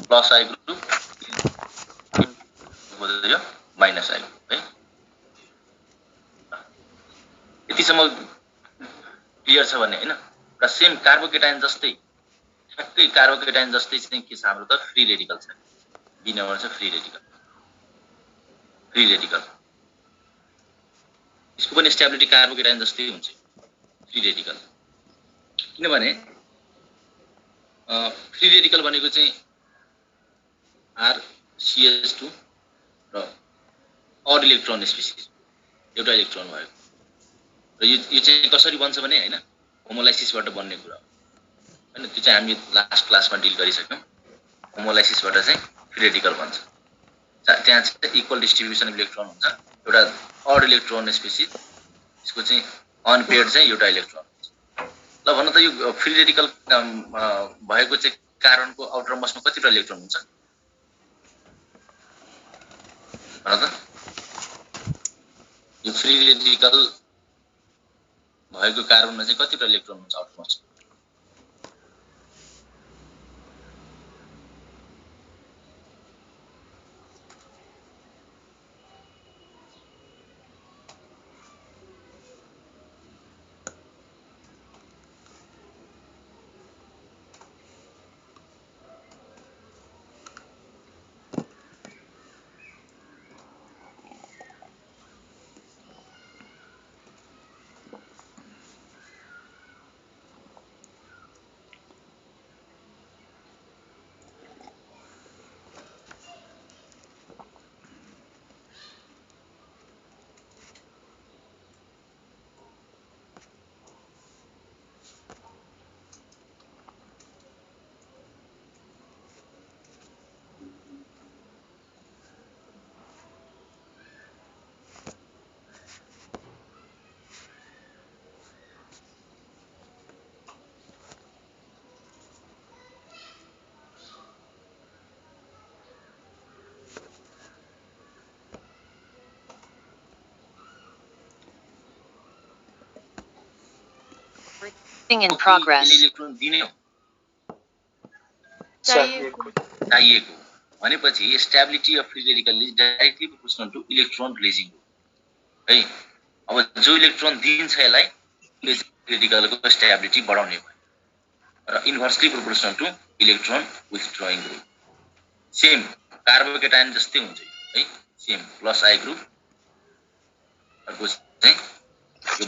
Plus I group यो minus I group है। यतिसम्म क्लियर छ भने हैन। र सेम कार्बोकेटाइन जस्तै ठ्याक्कै कार्बोकेटाइन जस्तै चाहिँ के छ हाम्रो त फ्री रेडिकल छ। बी नम्बर छ फ्री रेडिकल। फ्री रेडिकल यसको पनि स्टेबिलिटी कार्बोकेटाइन जस्तै हुन्छ फ्री रेडिकल। किनभने फ्री रेडिकल भनेको चाहिँ RCH2 र अड इलेक्ट्रोन स्पेसिस एउटा इलेक्ट्रोन भएको। र यो चाहिँ कसरी बन्छ भने हैन होमोलाइसिसबाट बन्ने कुरा हैन। त्यो चाहिँ हामी लास्ट क्लासमा डिल गरिसक्यौं। होमोलाइसिसबाट चाहिँ फ्री रेडिकल बन्छ। त्यहाँ चाहिँ इक्वल डिस्ट्रिब्युसन इलेक्ट्रोन हुन्छ। एउटा अड इलेक्ट्रोन स्पेसिस यसको चाहिँ अनपेयर्ड चाहिँ एउटा इलेक्ट्रोन हुन्छ। ल भन्न त यो फ्री रेडिकल भएको चाहिँ कारणको आउटरमोस्टमा कतिवटा इलेक्ट्रोन हुन्छ भन्न त। यो फ्री रेडिकल भएको कारणमा चाहिँ कतिवटा इलेक्ट्रोन हुन्छ आउटरमोस्ट? In progress. इलेक्ट्रोन दिने हो चाहिएको भनेपछि stability of free radical is directly proportional to electron releasing है। अब जो इलेक्ट्रोन दिन्छ यसलाई रेडिकलको स्टेबिलिटी बढाउने भयो र inversely proportional to electron withdrawing group. Same carbocation जस्तै हुन्छ है। सेम प्लस आई ग्रुप अर्को चाहिँ यो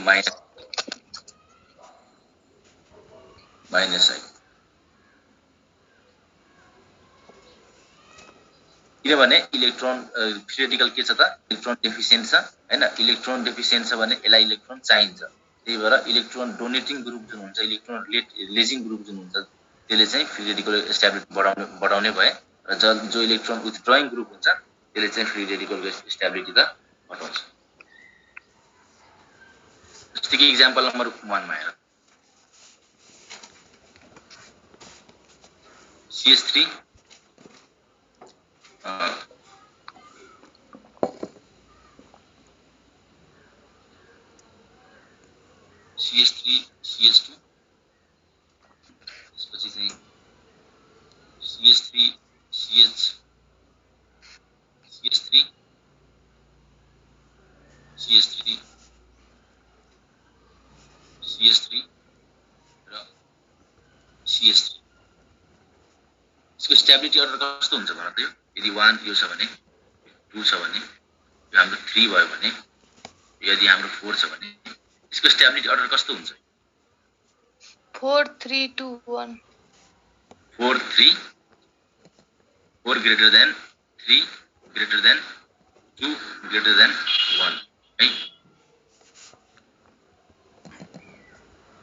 माइनस आई। किनभने इलेक्ट्रोन फ्री रेडिकल के छ त इलेक्ट्रोन डेफिसिएन्ट छ हैन। इलेक्ट्रोन डेफिसिएन्ट छ भने यसलाई इलेक्ट्रोन चाहिन्छ। त्यही भएर इलेक्ट्रोन डोनेटिङ ग्रुप जुन हुन्छ इलेक्ट्रोन रिलिजिङ ग्रुप जुन हुन्छ त्यसले चाहिँ फ्री रेडिकल स्टेबिलिटी बढाउने भए र जो इलेक्ट्रोन विथड्रइङ ग्रुप हुन्छ त्यसले चाहिँ फ्री रेडिकलको स्टेबिलिटी त घटाउँछ। जस्तै कि एक्जाम्पल नम्बर 1 मा हेर CH3 CH3 CH2 त्यसपछि चाहिँ CH3 CH CH3 CH3 CH3 र CH3 यसको स्टेबिलिटी अर्डर कस्तो हुन्छ भन त। यो यदि 1 यो छ भने 2 छ भने यो हाम्रो 3 भयो भने यदि हाम्रो 4 छ भने यसको स्टेबिलिटी अर्डर कस्तो हुन्छ? 4 3 2 1 4 3 4 greater than 3 greater than 2 greater than 1 है।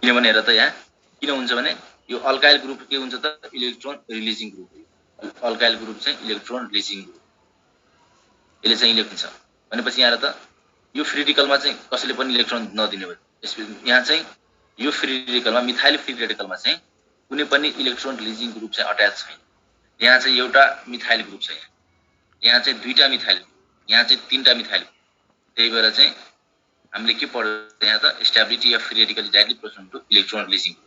किनभने हेर त यहाँ किन हुन्छ भने यो अल्काइल ग्रुप के हुन्छ त इलेक्ट्रोन रिलिजिङ ग्रुप हो। अल्काइल ग्रुप चाहिँ इलेक्ट्रोन रिलिजिङ ग्रुप यसले चाहिँ इलेक्ट्रोन छ भनेपछि यहाँ त यो फ्री रेडिकलमा चाहिँ कसैले पनि इलेक्ट्रोन नदिने भयो। यहाँ चाहिँ यो फ्री रेडिकलमा मिथाइल फ्री रेडिकलमा चाहिँ कुनै पनि इलेक्ट्रोन रिलिजिङ ग्रुप चाहिँ अट्याच छैन। यहाँ चाहिँ एउटा मिथाइल ग्रुप छ। यहाँ चाहिँ दुईटा मिथाइल यहाँ चाहिँ तीनटा मिथाइल। त्यही भएर चाहिँ हामीले के पढ्यो यहाँ त stability of free radical is directly proportional to electron releasing group.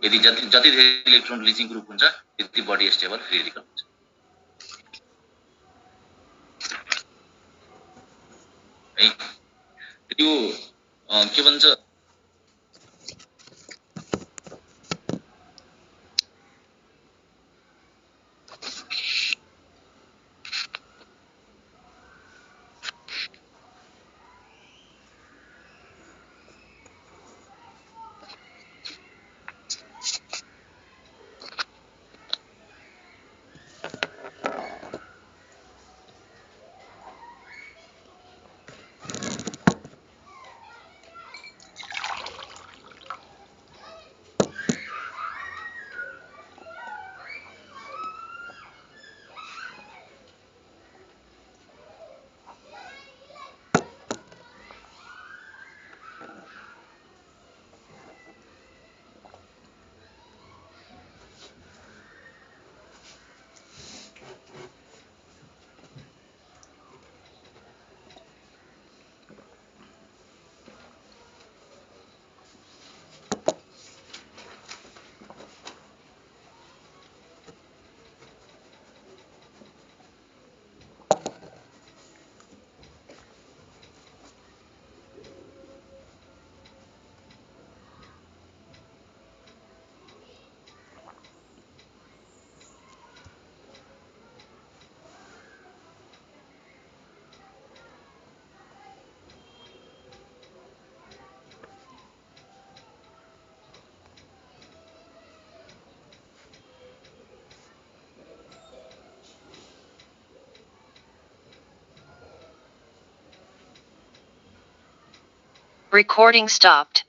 यदि जति धेरै इलेक्ट्रोन रिलिजिङ ग्रुप हुन्छ त्यति बढी स्टेबल फ्री रेडिकल हुन्छ। है यो के भन्छ Recording stopped.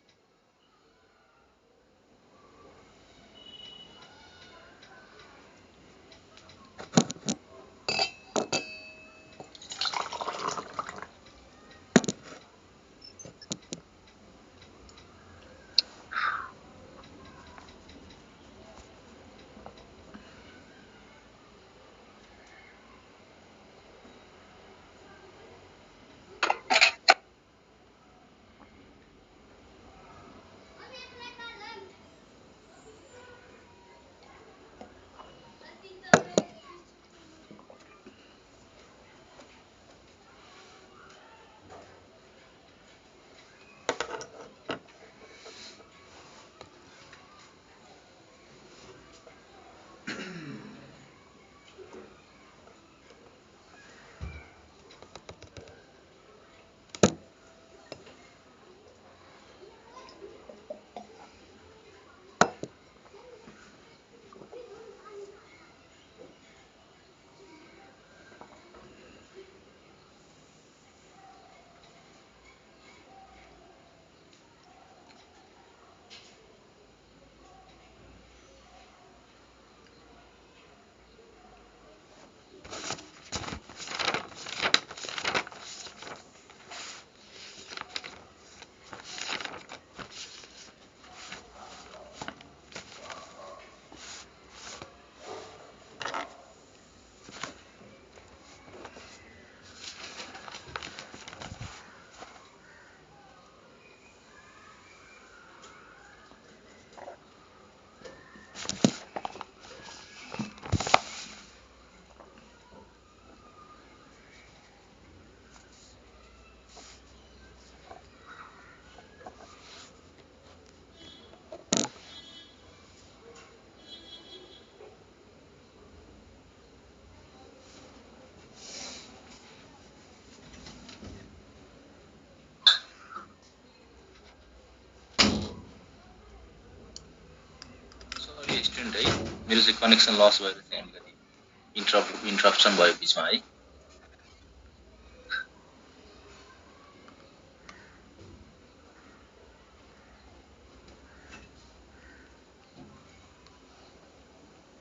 स्टुडेन्ट है मेरो चाहिँ कनेक्सन लस भएर चाहिँ अलिकति इन्टरप्सन भयो बिचमा है।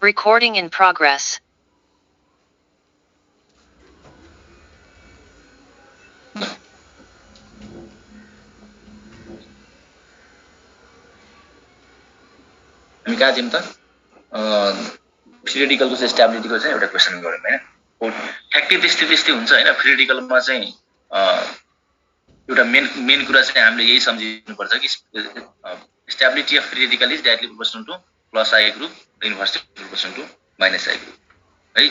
Recording in progress. हामी कहाँ थियौँ त फ्री रेडिकलको चाहिँ स्टेबिलिटीको चाहिँ एउटा क्वेसन गरौँ हैन। ठ्याक्कै त्यस्तै हुन्छ हैन। फ्री रेडिकलमा चाहिँ एउटा मेन कुरा चाहिँ हामीले यही सम्झिनुपर्छ कि stability of free radical is directly proportional to plus I group र inversely proportional to minus I group है।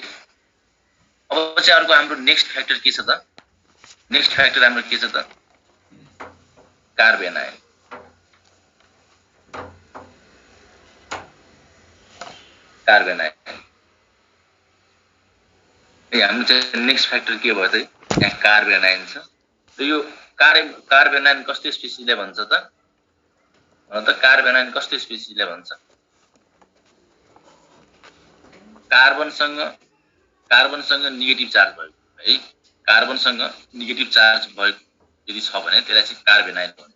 अब चाहिँ अर्को हाम्रो नेक्स्ट फ्याक्टर के छ त? नेक्स्ट फ्याक्टर हाम्रो के छ त? Carbon ion. कार्बन आयन हाम्रो चाहिँ नेक्स्ट फ्याक्टर के भयो त? यहाँ कार्बन आयन छ। र यो कार्बन आयन कस्तो स्पेसिसलाई भन्छ त? कार्बन आयन कस्तो स्पेसिसलाई भन्छ? कार्बनसँग नेगेटिभ चार्ज भएको है। कार्बनसँग नेगेटिभ चार्ज भएको यदि छ भने त्यसलाई चाहिँ कार्बन आयन भन्छ।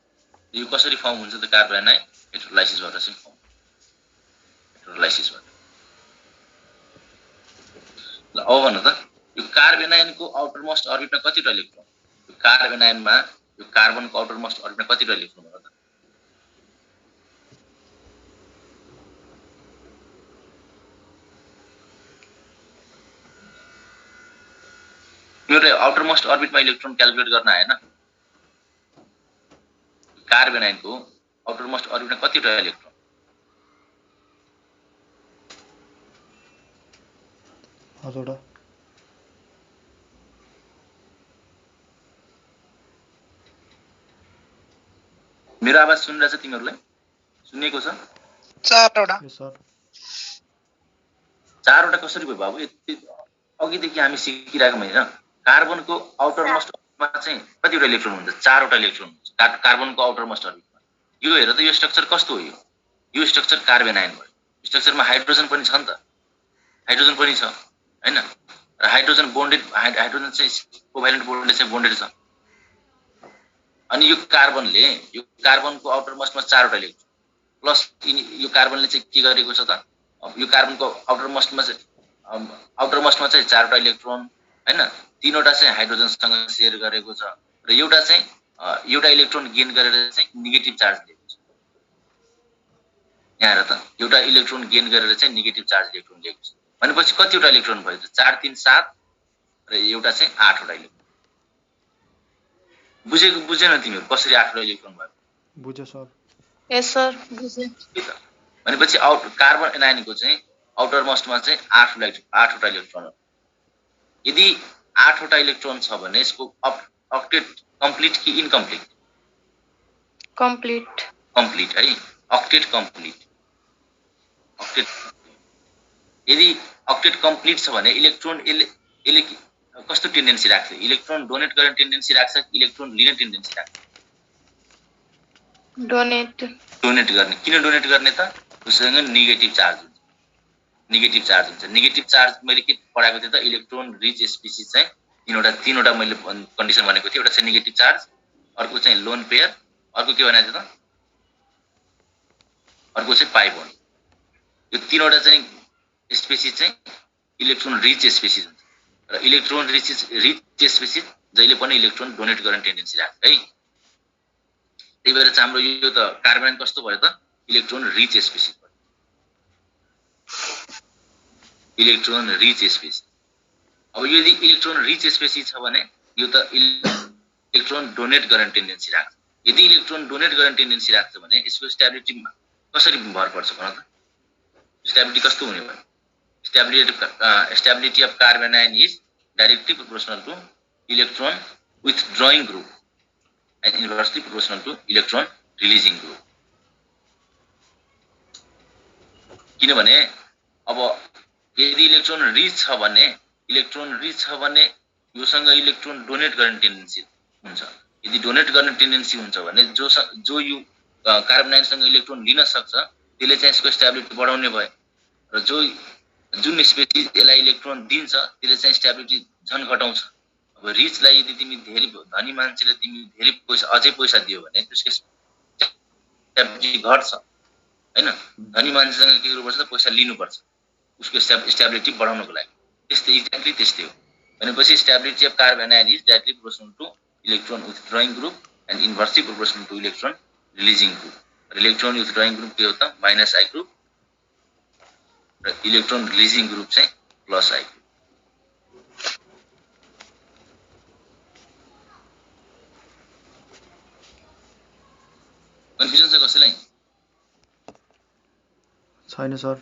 यो कसरी फर्म हुन्छ त कार्बन आयन? इलेक्ट्रोलाइसिसबाट चाहिँ फर्म। इलेक्ट्रोलाइसिसबाट। ल अब भन्नु त यो कार्बन आयनको आउटरमोस्ट अर्बिटमा कतिवटा इलेक्ट्रोन? यो कार्बन आयनमा यो कार्बनको आउटरमोस्ट अर्बिटमा कतिवटा इलेक्ट्रोन हो त? मेरो आउटरमोस्ट अर्बिटमा इलेक्ट्रोन क्याल्कुलेट गर्न आएन। कार्बन आयनको आउटरमोस्ट अर्बिटमा कतिवटा इलेक्ट्रोन? हजुर। मेरो आवाज सुनिरहेछ तिमीहरूलाई? सुनेको छ? 4वटा। यस सर। 4वटा कसरी भयो बाबु? यति अघिदेखि हामी सिकिरहेको होइन। कार्बनको आउटरमोस्ट अर्बिटमा चाहिँ कतिवटा इलेक्ट्रोन हुन्छ? 4वटा इलेक्ट्रोन हुन्छ कार्बनको आउटरमोस्ट अर्बिटमा। यो हेर त यो स्ट्रक्चर कस्तो हो? यो स्ट्रक्चर कार्बन आयन भयो। स्ट्रक्चरमा हाइड्रोजन पनि छ नि त। हाइड्रोजन पनि छ हैन? र हाइड्रोजन बोन्डेड हाइड्रोजन चाहिँ कोभ्यालेन्ट बोन्डले चाहिँ बोन्डेड छ। अनि यो कार्बनको आउटरमोस्टमा 4वटा इलेक्ट्रोन प्लस यो कार्बनले चाहिँ के गरेको छ त? यो कार्बनको आउटरमोस्टमा चाहिँ 4वटा इलेक्ट्रोन हैन? 3वटा चाहिँ हाइड्रोजनसँग शेयर गरेको छ र एउटा चाहिँ एउटा इलेक्ट्रोन गेन गरेर चाहिँ नेगेटिभ चार्ज लिएको छ। यहाँ हेर त एउटा इलेक्ट्रोन गेन गरेर चाहिँ नेगेटिभ चार्ज इलेक्ट्रोन लिएको छ। भनेपछि कतिवटा इलेक्ट्रोन भयो त? 4 3 7 र एउटा चाहिँ 8वटा इलेक्ट्रोन। बुझेन तिमीहरू कसरी 8वटा इलेक्ट्रोन भयो? बुझ्यो सर। यस सर बुझे। भनेपछि कार्बन आयनको चाहिँ आउटरमोस्टमा चाहिँ 8वटा इलेक्ट्रोन हो। यदि 8वटा इलेक्ट्रोन छ भने यसको अक्टेट कम्प्लिट कि इनकम्प्लिट? कम्प्लिट। कम्प्लिट है। Octet complete. अक्टेट यदि अक्टेट कम्प्लिट छ भने इलेक्ट्रोन यसले कस्तो टेन्डेन्सी राख्छ? इलेक्ट्रोन डोनेट गर्ने टेन्डेन्सी राख्छ कि इलेक्ट्रोन लिने टेन्डेन्सी राख्छ? डोनेट गर्ने। किन डोनेट गर्ने त? उसँग नेगेटिभ चार्ज हुन्छ। नेगेटिभ चार्ज मैले के पढाएको थिएँ त? इलेक्ट्रोन रिच स्पेसिस चाहिँ तीनवटा मैले कन्डिसन भनेको थिएँ। एउटा चाहिँ नेगेटिभ चार्ज, अर्को चाहिँ लोन पेयर, अर्को के भनेको थिएँ त? अर्को चाहिँ पाइ बोन्ड। यो तीनवटा चाहिँ स्पेसिस चाहिँ इलेक्ट्रोन रिच स्पेसिस हुन्छ र इलेक्ट्रोन रिच स्पेसिस जहिले पनि इलेक्ट्रोन डोनेट गर्ने टेन्डेन्सी राख्छ है। त्यही भएर चाहिँ हाम्रो यो त कार्बन कस्तो भयो त? इलेक्ट्रोन रिच स्पेसिस भयो। Electron rich species. अब यदि इलेक्ट्रोन रिच स्पेसिस छ भने यो त इलेक्ट्रोन डोनेट गर्ने टेन्डेन्सी राख्छ। यदि इलेक्ट्रोन डोनेट गर्ने टेन्डेन्सी राख्छ भने यसको स्टेबिलिटीमा कसरी भर पर्छ भन त? स्टेबिलिटी कस्तो हुने भयो? Stability of carbon ion is directly proportional to electron withdrawing group and inversely proportional to electron releasing group. किनभने अब यदि इलेक्ट्रोन रिच छ भने योसँग इलेक्ट्रोन डोनेट गर्ने टेन्डेन्सी हुन्छ। यदि डोनेट गर्ने टेन्डेन्सी हुन्छ भने जो यो कार्बन आयनसँग इलेक्ट्रोन लिन सक्छ त्यसले चाहिँ यसको स्टेबिलिटी बढाउने भयो र जुन स्पेसिस यसलाई इलेक्ट्रोन दिन्छ त्यसले चाहिँ स्टेबिलिटी झन घटाउँछ। अब रिचलाई यदि तिमी धेरै धनी मान्छेले तिमी धेरै अझै पैसा दियो भने त्यसको स्टेबिलिटी घट्छ हैन? धनी मान्छेसँग के गर्नुपर्छ? पैसा लिनुपर्छ उसको स्टेबिलिटी बढाउनको लागि। एक्ज्याक्टली त्यस्तै हो। भनेपछि stability of carbon ion is directly proportional to electron withdrawing group and inversely proportional to electron releasing group. Electron withdrawing group के हो त? माइनस आई ग्रुप र इलेक्ट्रोन रिलिजिङ ग्रुप चाहिँ प्लस आई ग्रुप। कन्फ्युजन छ कसैलाई? छैन sir.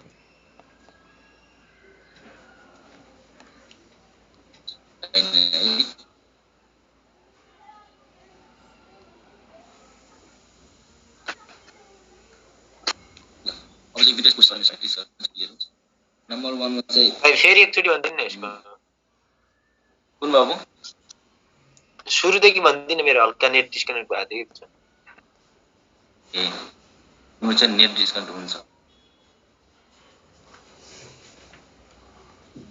छैन है। अब चाहिँ दुईटा क्वेसन छ सर क्लियर हुन्छ। नम्बर 1 मा चाहिँ भाइ फेरि एकचोटि भनिदिनु न यसको कुन बाबु सुरुदेखि भनिदिनु, मेरो हल्का नेट डिस्कनेक्ट भएको थियो। ए म चाहिँ नेट डिस्कनेक्ट हुन्छ।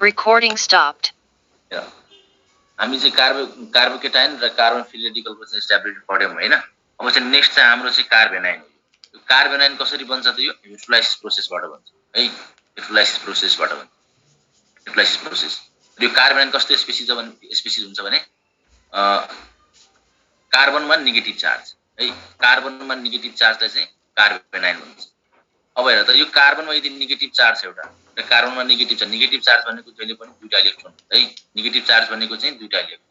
Recording stopped. हामी चाहिँ कार्बोकेटाइन र कार्बोफिलेटिकलको चाहिँ स्टेबिलिटी पढ्यौँ हैन। अब चाहिँ नेक्स्ट चाहिँ हाम्रो चाहिँ कार्बेनाइन। यो कार्बेनाइन कसरी बन्छ त? यो इलेक्ट्रोलाइसिस प्रोसेसबाट बन्छ है। इलेक्ट्रोलाइसिस प्रोसेसबाट बन्छ। Electrolysis process. यो कार्बेनाइन कस्तो स्पेसिस हुन्छ भने कार्बनमा नेगेटिभ चार्ज है। कार्बनमा नेगेटिभ चार्जलाई चाहिँ कार्बेनाइन भन्छ। अब हेर त यो कार्बनमा यदि नेगेटिभ चार्ज एउटा र कार्बनमा नेगेटिभ छ। नेगेटिभ चार्ज भनेको जहिले पनि दुईटा इलेक्ट्रोन है। नेगेटिभ चार्ज भनेको चाहिँ दुईटा इलेक्ट्रोन।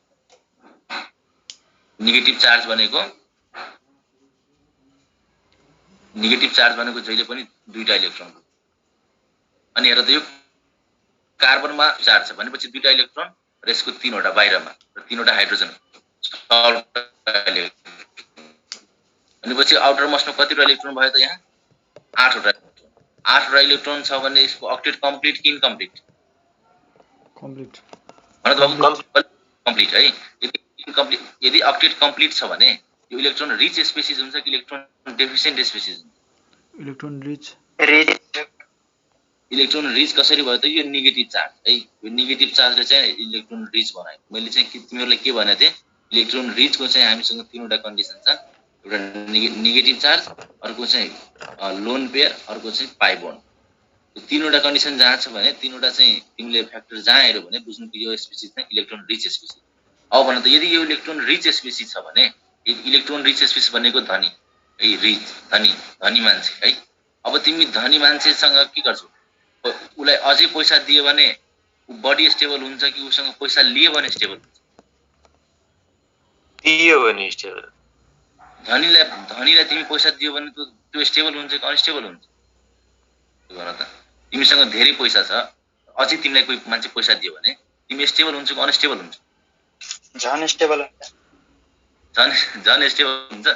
नेगेटिभ चार्ज भनेको जहिले पनि दुईटा इलेक्ट्रोन। अनि हेर त यो कार्बनमा चार्ज छ भनेपछि दुईटा इलेक्ट्रोन र यसको तीनवटा बाहिरमा र तीनवटा हाइड्रोजन। भनेपछि आउटर मोस्टमा कतिवटा इलेक्ट्रोन भयो त? यहाँ 8वटा। 8वटा इलेक्ट्रोन छ भने यसको अक्टेट कम्प्लिट कि इनकम्प्लिट? कम्प्लिट। कम्प्लिट है। यदि अक्टेट कम्प्लिट छ भने यो इलेक्ट्रोन रिच स्पेसिस हुन्छ कि इलेक्ट्रोन डेफिसिएन्ट स्पेसिस हुन्छ? Electron rich. इलेक्ट्रोन रिच कसरी भयो त? यो नेगेटिभ चार्ज है। यो नेगेटिभ चार्जले चाहिँ इलेक्ट्रोन रिच बनायो। मैले चाहिँ तिमीहरूलाई के भनेको थिएँ? इलेक्ट्रोन रिचको चाहिँ हामीसँग तीनवटा कन्डिसन छ। एउटा नेगेटिभ चार्ज, अर्को चाहिँ लोन पेयर, अर्को चाहिँ पाइ बोन्ड। यो तीनवटा कन्डिसन जहाँ छ भने तीनवटा चाहिँ तिमीले फ्याक्टर जहाँ हेर्यो भने बुझ्नु कि यो स्पेसिस चाहिँ इलेक्ट्रोन रिच स्पेसिस। अब भन त यदि यो इलेक्ट्रोन रिच स्पेसिस छ भने इलेक्ट्रोन रिच स्पेसिस भनेको धनी है। रिच धनी मान्छे है। अब तिमी धनी मान्छेसँग के गर्छौ? उलाई अझै पैसा दियो भने उ बडी स्टेबल हुन्छ कि उसँग पैसा लियो भने स्टेबल हुन्छ? दियो भने स्टेबल। धनीलाई तिमी पैसा दियो भने त्यो स्टेबल हुन्छ कि अनस्टेबल हुन्छ? भन त। तिमीसँग धेरै पैसा छ, अझै तिमीलाई कोही मान्छे पैसा दियो भने तिमी स्टेबल हुन्छ कि अनस्टेबल हुन्छ? झन् स्टेबल हुन्छ। झन् स्टेबल हुन्छ।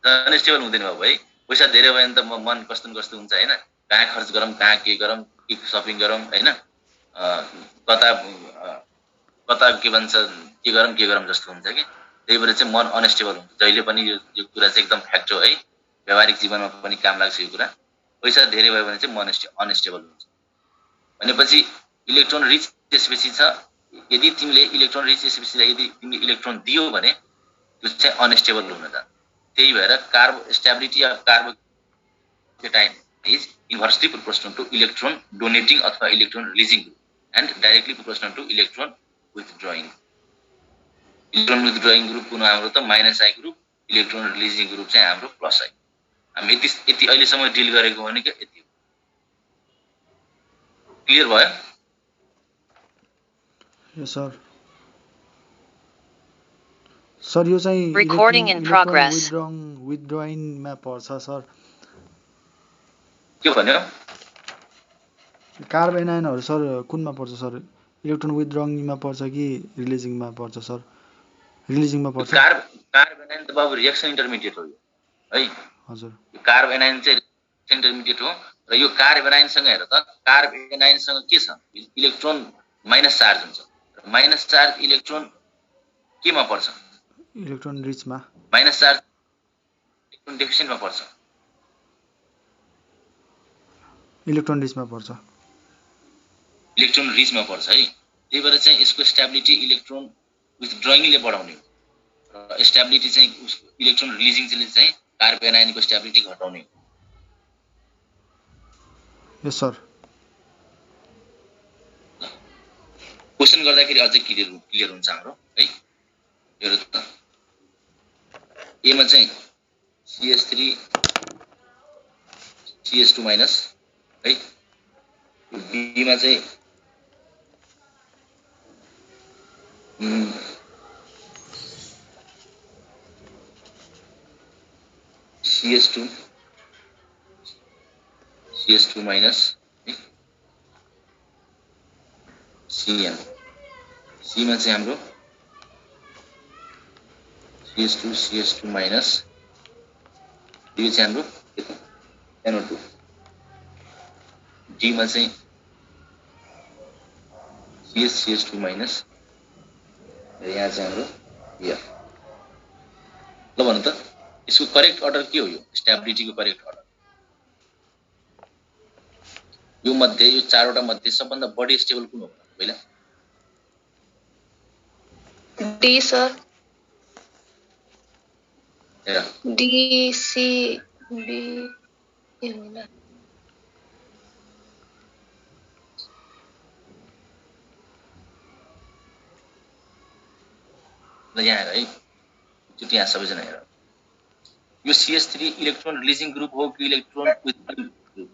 झन् स्टेबल हुँदैन बाबु है। पैसा धेरै भयो भने त मन कस्तो न कस्तो हुन्छ हैन। कहाँ खर्च गरौँ, कहाँ के गरौँ, के सपिङ गरौँ हैन। कता के भन्छ के गरौँ जस्तो हुन्छ कि। त्यही भएर चाहिँ मन अनस्टेबल हुन्छ। जहिले पनि यो कुरा चाहिँ एकदम फ्याक्ट हो है। व्यावहारिक जीवनमा पनि काम लाग्छ यो कुरा। पैसा धेरै भयो भने चाहिँ मन अनस्टेबल हुन्छ। भनेपछि इलेक्ट्रोन रिच स्पेसिस छ। यदि तिमीले इलेक्ट्रोन रिच स्पेसिसलाई यदि तिमीले इलेक्ट्रोन दियो भने त्यो चाहिँ अनस्टेबल हुन जान्छ। त्यही भएर carbo stability of carbocation is inversely proportional to electron donating अथवा electron releasing group and directly proportional to electron withdrawing. Electron withdrawing group कुन हाम्रो त -I group, electron releasing group चाहिँ हाम्रो +I। हामी यति अहिलेसम्म डिल गरेको भनेको यति हो। क्लियर भयो? यस सर। सर यो चाहिँ Recording in progress. विथड्रइङमा पर्छ सर। के भन्यो? कार्बेनाइनहरु सर कुनमा पर्छ सर? इलेक्ट्रोन विथड्रइङमा पर्छ कि रिलिजिङमा पर्छ सर? रिलिजिङमा पर्छ। कार्बेनाइन त बाबु रिएक्सन इन्टरमिडिएट हो है। हजुर। कार्बेनाइन चाहिँ रिएक्सन इन्टरमिडिएट हो र यो कार्बेनाइनसँग हेर त, कार्बेनाइनसँग के छ? इलेक्ट्रोन माइनस चार्ज हुन्छ। माइनस चार्ज इलेक्ट्रोन केमा पर्छ? इलेक्ट्रोन रिचमा। माइनस चार्ज इलेक्ट्रोन डेफिसिएन्टमा पर्छ। इलेक्ट्रोन रिचमा पर्छ। इलेक्ट्रोन रिचमा पर्छ है। त्यही भएर चाहिँ यसको स्टेबिलिटी इलेक्ट्रोन विथड्रइङले बढाउने हो र स्टेबिलिटी चाहिँ इलेक्ट्रोन रिलिजिङले चाहिँ कार्बेनाइनको स्टेबिलिटी घटाउने हो। यस सर। क्वेशन गर्दाखेरि अझै क्लियर हुन्छ हाम्रो है। हेर त एमा चाहिँ CH3 CH2 माइनस है। बीमा चाहिँ CH2 माइनस Cn C मा चाहिँ हाम्रो CH2 minus यो चाहिँ हाम्रो NO2 D मा चाहिँ CH2 minus यहाँ चाहिँ हाम्रो F ल भन्नु त यसको करेक्ट अर्डर के हो यो स्टेबिलिटीको करेक्ट अर्डर यो मध्ये यो चारवटा मध्ये सबभन्दा बढी स्टेबल कुन हो पहिला डी सर हेर डी सी बी ए होला ल यहाँ हेर है त्यो यहाँ सबैजना हेर यो CH3 इलेक्ट्रोन रिलिजिङ ग्रुप हो कि इलेक्ट्रोन विथड्रइङ ग्रुप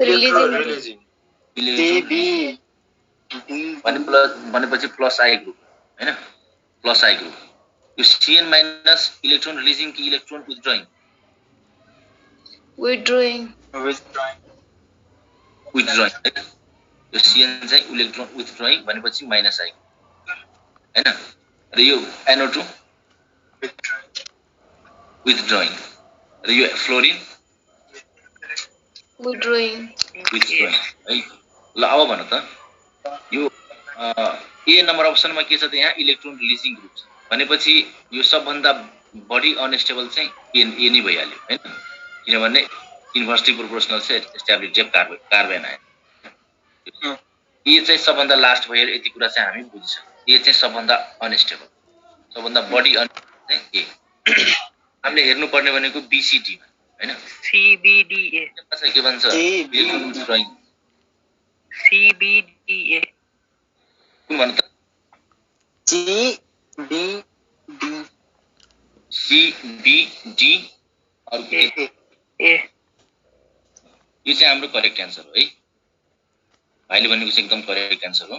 रिलिजिङ भनेपछि प्लस आई ग्रुप हैन प्लस आई ग्रुप यो Cn माइनस इलेक्ट्रोन रिलिजिङ कि इलेक्ट्रोन विथड्रइङ विथड्रइङ यो Cn चाहिँ इलेक्ट्रोन विथड्रइङ भनेपछि माइनस आई हैन र यो NO2 विथड्रइङ र यो फ्लोरिन विथड्रइङ है ल अब भन त यो ए नम्बर अप्सनमा के छ त यहाँ इलेक्ट्रोन रिलिजिङ ग्रुप छ भनेपछि यो सबभन्दा बढी अनस्टेबल चाहिँ ए नै भइहाल्यो हैन किनभने इन्भर्सली प्रोपोर्सनल चाहिँ स्टेबिलिटी अफ कार्बन आयो ए चाहिँ सबभन्दा लास्ट भयो यति कुरा चाहिँ हामी बुझिसक्यौँ ए चाहिँ सबभन्दा अनस्टेबल सबभन्दा बढी अनस्टेबल चाहिँ ए हामीले हेर्नु पर्ने भनेको बीसीडी हैन CBDA के भन्छ इलेक्ट्रोन विथड्रइङ CBDA कुन भन्नु त CBD अर्को A यो चाहिँ हाम्रो करेक्ट एन्सर हो है भाइले भनेको चाहिँ एकदम करेक्ट एन्सर हो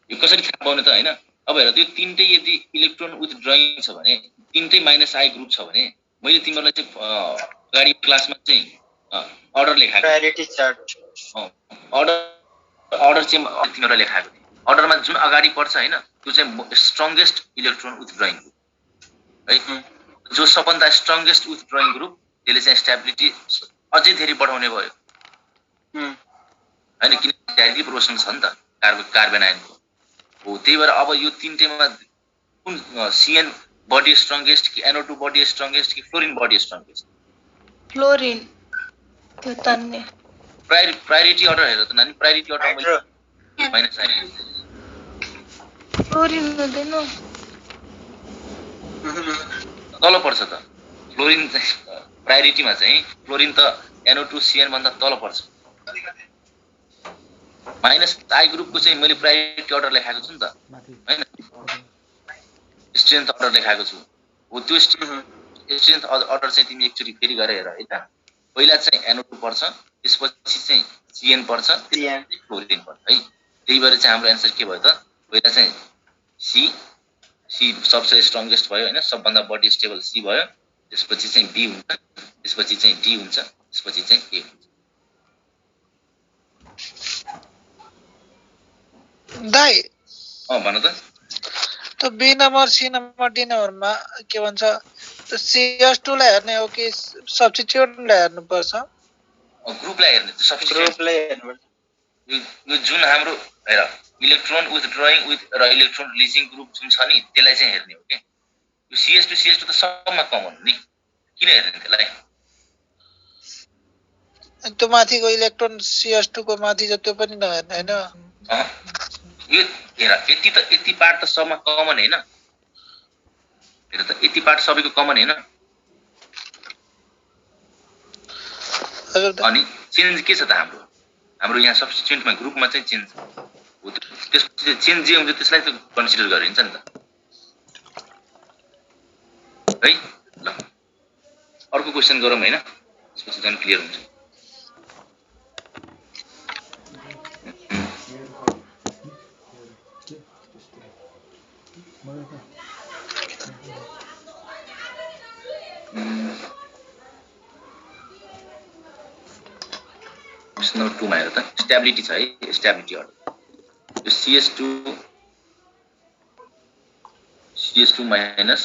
यो कसरी थाहा पाउने त हैन अब हेर त्यो तीनटै यदि इलेक्ट्रोन विथड्रइङ छ भने तीनटै माइनस आई ग्रुप छ भने मैले तिमीहरुलाई चाहिँ अगाडि क्लासमा चाहिँ अर्डर लेखाएको प्रायोरिटी चार्ट अर्डर चाहिँ तिमीहरुलाई लेखाएको थिएँ अर्डरमा जुन अगाडि पर्छ हैन त्यो चाहिँ स्ट्रङ्गेस्ट इलेक्ट्रोन विथड्रइङ ग्रुप है जो सबभन्दा स्ट्रङ्गेस्ट विथड्रइङ ग्रुप त्यसले चाहिँ स्टेबिलिटी अझै धेरै बढाउने भयो हैन किन डाइरेक्टली प्रोपोर्सनल छ नि त कार्बन आयनको हो त्यही भएर अब यो तीनटैमा कुन Cn बडी स्ट्रङ्गेस्ट कि NO2 बडी स्ट्रङ्गेस्ट कि फ्लोरिन बडी स्ट्रङ्गेस्ट फ्लोरिन त्यो तान्ने प्रायोरिटी अर्डर हेर त नानी priority order minus I fluorine हुँदैन तल पर्छ त फ्लोरिन चाहिँ प्रायोरिटीमा चाहिँ फ्लोरिन त NO2 Cn भन्दा तल पर्छ माइनस आई ग्रुपको चाहिँ मैले प्रायोरिटी अर्डर लेखाएको छु नि त हैन स्ट्रेन्थ अर्डर लेखाएको छु हो त्यो स्ट्रेन्थ अर्डर चाहिँ तिमी एकचोटी फेरि गरेर हेर है त पहिला चाहिँ NO2 पर्छ त्यसपछि चाहिँ Cn पर्छ त्यसपछि फ्लोरिन पर्छ है त्यही भएर चाहिँ हाम्रो एन्सर के भयो त पहिला चाहिँ सी सबसे स्ट्रङ्गेस्ट भयो हैन सबभन्दा बढी स्टेबल सी भयो त्यसपछि चाहिँ बी हुन्छ त्यसपछि चाहिँ डी हुन्छ त्यसपछि चाहिँ ए हुन्छ दाइ भन त B number C number D नम्बरमा के भन्छ CS2 लाई हेर्ने हो कि सब्स्टिट्युटलाई हेर्नु पर्छ ग्रुपलाई हेर्ने ग्रुपलाई हेर्नु यो जुन हाम्रो हेर इलेक्ट्रोन विथड्रइङ र इलेक्ट्रोन रिलिजिङ ग्रुप जुन छ नि त्यसलाई चाहिँ हेर्ने हो के यो CS2 त सबमा कमन हो नि किन हेर्ने त्यसलाई त्यो माथिको इलेक्ट्रोन CS2 को माथि जति पनि नहेर्ने हैन यो हेर यति पार्ट त सबमा कमन हैन हेर त यति पार्ट सबैको कमन हैन अनि चेन्ज के छ त हाम्रो यहाँ सब्स्टिट्युएन्टमा ग्रुपमा चाहिँ चेन्ज हो त्यसपछि चाहिँ चेन्ज जे हुन्छ त्यसलाई त कन्सिडर गरिन्छ नि त है ल अर्को क्वेशन गरौँ हैन त्यसपछि झन् क्लियर हुन्छ नम्बर 2 मा हेर त स्टेबिलिटी छ है स्टेबिलिटी अर्डर यो CS2 माइनस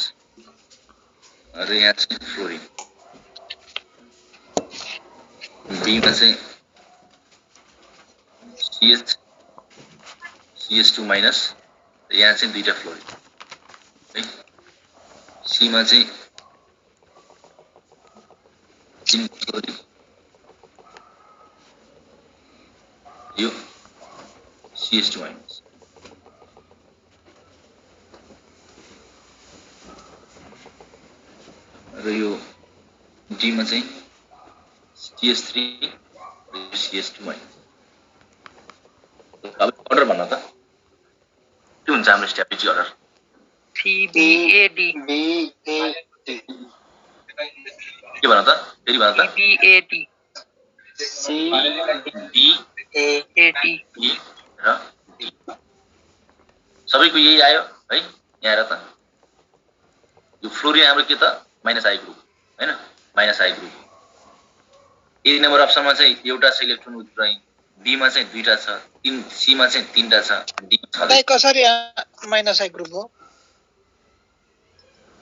र यहाँ चाहिँ फ्लोरिन B मा चाहिँ CS2 माइनस यहाँ चाहिँ दुईटा फ्लोरिन है C मा चाहिँ 3 फ्लोरिन यो CS2 माइनस र यो D मा चाहिँ CS3 र CS2 माइनस अब अर्डर भन्न त के हुन्छ हाम्रो स्टेबिलिटी अर्डर CBAD के भन्न त फेरि भन्न त CBAD CBAD र D सबैको यही आयो है यहाँ हेर त यो फ्लोरिन हाम्रो के त माइनस आई ग्रुप हैन minus I group A number अप्सनमा चाहिँ एउटा छ इलेक्ट्रोन विथड्रइङ बी मा चाहिँ दुईटा छ सी मा चाहिँ तीनटा छ डी मा छ दाइ कसरी माइनस आई ग्रुप हो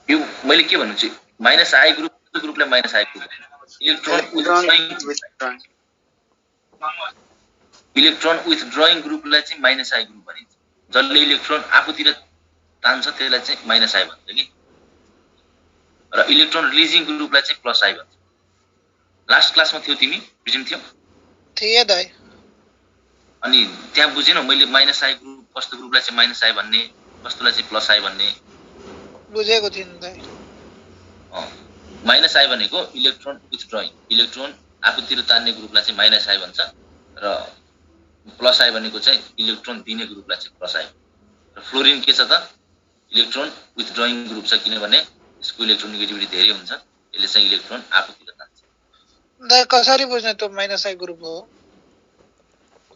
यो मैले के भन्नु चाहिँ माइनस आई ग्रुपलाई minus I group electron withdrawing ग्रुपलाई चाहिँ माइनस आई ग्रुप भनिन्छ जसले इलेक्ट्रोन आफूतिर तान्छ त्यसलाई चाहिँ माइनस आई भन्छ कि र इलेक्ट्रोन रिलिजिङ ग्रुपलाई चाहिँ प्लस आई भन्छ लास्ट क्लासमा थियो तिमी प्रेजेन्ट थियो थिए दाइ अनि त्यहाँ बुझेनौ मैले माइनस आई ग्रुप कस्तो ग्रुपलाई चाहिँ माइनस आई भन्ने कस्तोलाई चाहिँ प्लस आई भन्ने बुझेको थिएन दाइ माइनस आई भनेको इलेक्ट्रोन विथड्रइङ इलेक्ट्रोन आफूतिर तान्ने ग्रुपलाई चाहिँ माइनस आई भन्छ र प्लस आई भनेको चाहिँ इलेक्ट्रोन दिने ग्रुपलाई चाहिँ प्लस आई र फ्लोरिन के छ त इलेक्ट्रोन विथड्रइङ ग्रुप छ किनभने यसको इलेक्ट्रोन नेगेटिभिटी धेरै हुन्छ यसले चाहिँ इलेक्ट्रोन आफूतिर तान्छ दाइ कसरी बुझ्ने त्यो माइनस आई ग्रुप हो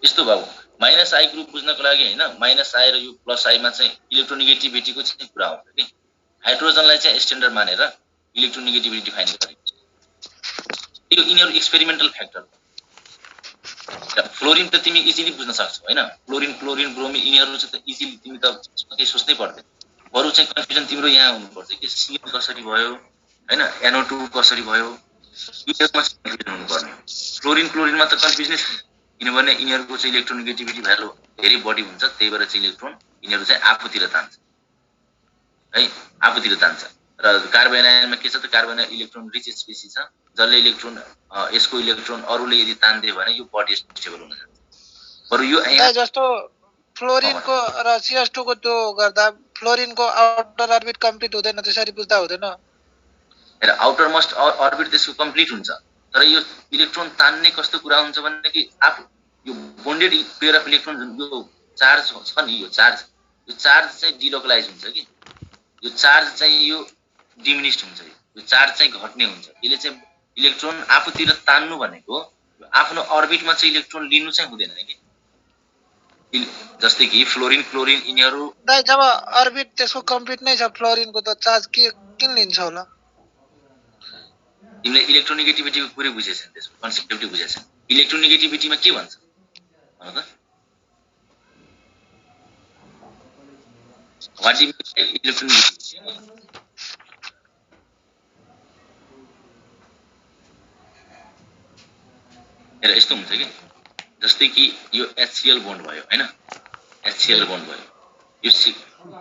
यस्तो भयो माइनस आई ग्रुप बुझ्नको लागि हैन माइनस आई र यो प्लस आई मा चाहिँ इलेक्ट्रोन नेगेटिभिटीको चाहिँ कुरा आउँछ कि हाइड्रोजनलाई चाहिँ स्ट्यान्डर्ड मानेर इलेक्ट्रोन नेगेटिभिटी डिफाइन गरिन्छ यो यिनीहरु एक्सपेरिमेन्टल फ्याक्टर फ्लोरिन त तिमी इजिली बुझ्न सक्छौ हैन फ्लोरिन क्लोरिन ब्रोमिन यिनीहरु चाहिँ त इजिली तिमी त केही सोच्नै पर्दैन बरु चाहिँ कन्फ्युजन तिम्रो यहाँ हुनुपर्छ कि Cl कसरी भयो हैन NO2 कसरी भयो यिनीहरुमा कन्फ्युजन हुनुपर्ने फ्लोरिन क्लोरिनमा त कन्फ्युजनै छैन किनभने यिनीहरुको चाहिँ इलेक्ट्रोन नेगेटिभिटी भ्यालु धेरै बढी हुन्छ त्यही भएर चाहिँ इलेक्ट्रोन यिनीहरु चाहिँ आफूतिर तान्छ है आफूतिर तान्छ र कार्बन आयनमा के छ त कार्बन इलेक्ट्रोन रिच स्पेसिस छ जसले इलेक्ट्रोन यसको इलेक्ट्रोन अरूले यदि तान्दियो भने यो बडी स्टेबल हुन जान्छ बरु यो दाइ जस्तो फ्लोरिनको र CS2 को त्यो गर्दा फ्लोरिनको आउटर अर्बिट कम्प्लिट हुँदैन त्यसरी बुझ्दा हुँदैन र आउटर मोस्ट अर्बिट त्यसको कम्प्लिट हुन्छ तर यो इलेक्ट्रोन तान्ने कस्तो कुरा हुन्छ भने कि आफू यो बोन्डेड पेयर अफ इलेक्ट्रोन जुन यो चार्ज छ नि यो चार्ज चाहिँ डिलोकलाइज हुन्छ कि यो चार्ज चाहिँ यो डिमिनिस्ड हुन्छ यो चार्ज चाहिँ घट्ने हुन्छ यसले चाहिँ इलेक्ट्रोन आफूतिर तान्नु भनेको आफ्नो अर्बिटमा चाहिँ इलेक्ट्रोन लिनु चाहिँ हुँदैन कि जस्तै कि फ्लोरिन क्लोरिन यिनीहरु दाइ जब अर्बिट त्यसको कम्प्लिट नै छ फ्लोरिनको त चार्ज किन लिन्छ होला तिमीले इलेक्ट्रोनेगेटिभिटीको पुरै बुझेछन् त्यसको कन्सेप्टै बुझेछन् इलेक्ट्रोनेगेटिभिटीमा के भन्छ भन त व्हाट इज इलेक्ट्रोनेगेटिभिटी हेर यस्तो हुन्छ कि जस्तै कि यो HCl बोन्ड भयो हैन HCl बोन्ड भयो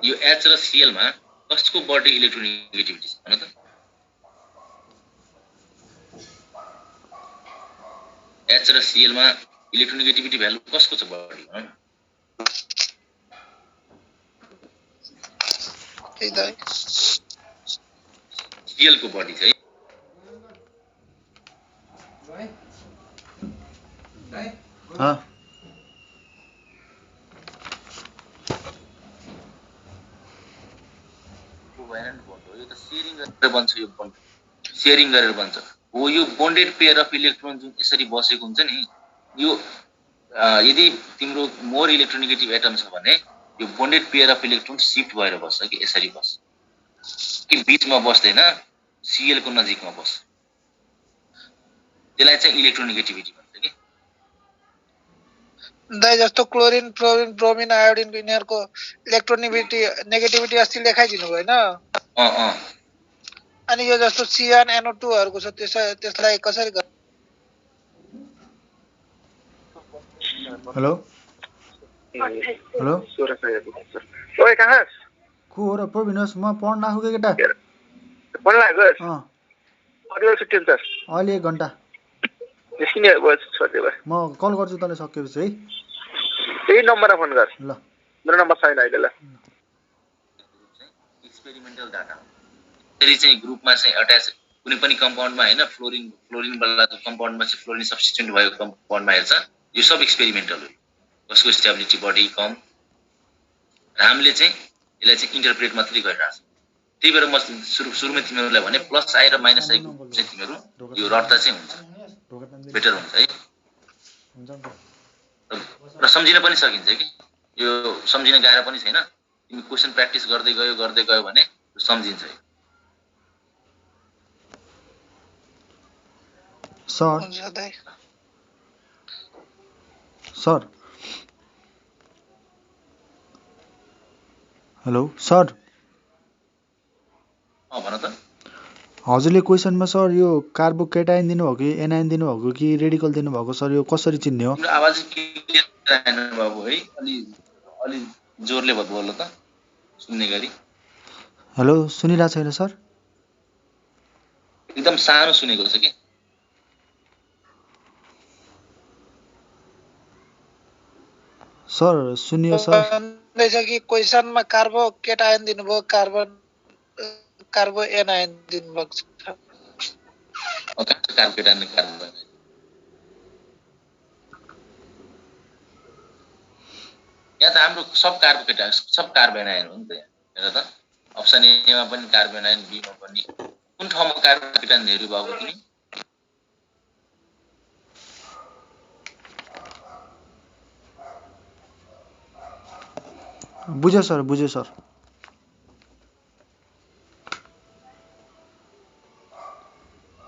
यो H र Cl मा कसको बढी इलेक्ट्रोनेगेटिभिटी छ भन त H र Cl मा इलेक्ट्रोनेगेटिभिटी भ्यालु कसको छ बढी भन त्यही दाइ Cl को बढी छ है कोभ्यालेन्ट बोन्ड हो यो त शेयरिङ गरेर बन्छ यो बोन्ड शेयरिङ गरेर बन्छ हो यो बोन्डेड पेयर अफ इलेक्ट्रोन जुन यसरी बसेको हुन्छ नि यो यदि तिम्रो मोर इलेक्ट्रोनेगेटिभ एटम छ भने यो bonded pair of electron shift भएर बस्छ कि यसरी बस्छ कि बीचमा बस्दैन Cl को नजिकमा बस्छ त्यसलाई चाहिँ इलेक्ट्रोनेगेटिभिटी भन्छ कि दाइ जस्तो क्लोरिन फ्लोरिन ब्रोमिन आयोडिन यिनीहरूको इलेक्ट्रोनिभिटी नेगेटिभिटी अस्ति लेखाइदिनु भयो होइन अनि यो जस्तो सिएन NO2 हरूको छ त्यसलाई कसरी हेलो हेलो ओए कहाँ को हो र प्रविनोस म पढ्न आएको केटा पढ्न लाग्योस् अँ कति बेला छुट्टी हुन्छ अहिले 1 घन्टा निस्किने भयो छोड्दै भयो म कल गर्छु तँलाई सकेपछि है यही नम्बरमा फोन गर ल मेरो नम्बर छैन अहिले ल एक्सपेरिमेन्टल डाटा त्यसरी चाहिँ ग्रुपमा चाहिँ अट्याच कुनै पनि कम्पाउन्डमा हैन फ्लोरिन वालाको कम्पाउन्डमा चाहिँ फ्लोरिन सब्स्टिट्युट भएको कम्पाउन्डमा हेर्छ यो सब एक्सपेरिमेन्टल हो कसको स्टेबिलिटी बढी कम हामीले चाहिँ यसलाई चाहिँ इन्टरप्रेट मात्रै गरिरहेछ त्यही भएर म सुरुमा तिमीहरूलाई भने प्लस आई र माइनस आई चाहिँ तिमीहरू यो रट्दा चाहिँ हुन्छ बेटर हुन्छ है र सम्झिन पनि सकिन्छ कि यो सम्झिन गाह्रो पनि छैन तिमी क्वेशन प्र्याक्टिस गर्दै गयो भने सम्झिन्छ सर सर हेलो सर भन त हजुरले क्वेसनमा सर यो कार्बोकेटाइन दिनुभएको कि एनाइन दिनुभएको कि रेडिकल दिनुभएको सर यो कसरी चिन्ने हो तिम्रो आवाज क्लियर आएन बाबु है अलि जोरले बोल्नु त सुन्ने गरी हेलो सुनिरहेको छैन सर एकदम सानो सुनेको छ कि सर सुनियो सर भन्दैछ कि क्वेसनमा कार्बोकेटाइन दिनुभयो कार्बो एनाइन दिनुभएको छ कार्बोकेटाइन कार्बो यहाँ त हाम्रो सब कार्बोकेटाइन सब कार्बोनाइन हो नि त हेर त अप्सन ए मा पनि कार्बोनाइन बी मा पनि कुन ठाउँमा कार्बोकेटाइनहरु भएको तिमी बुझ्यो सर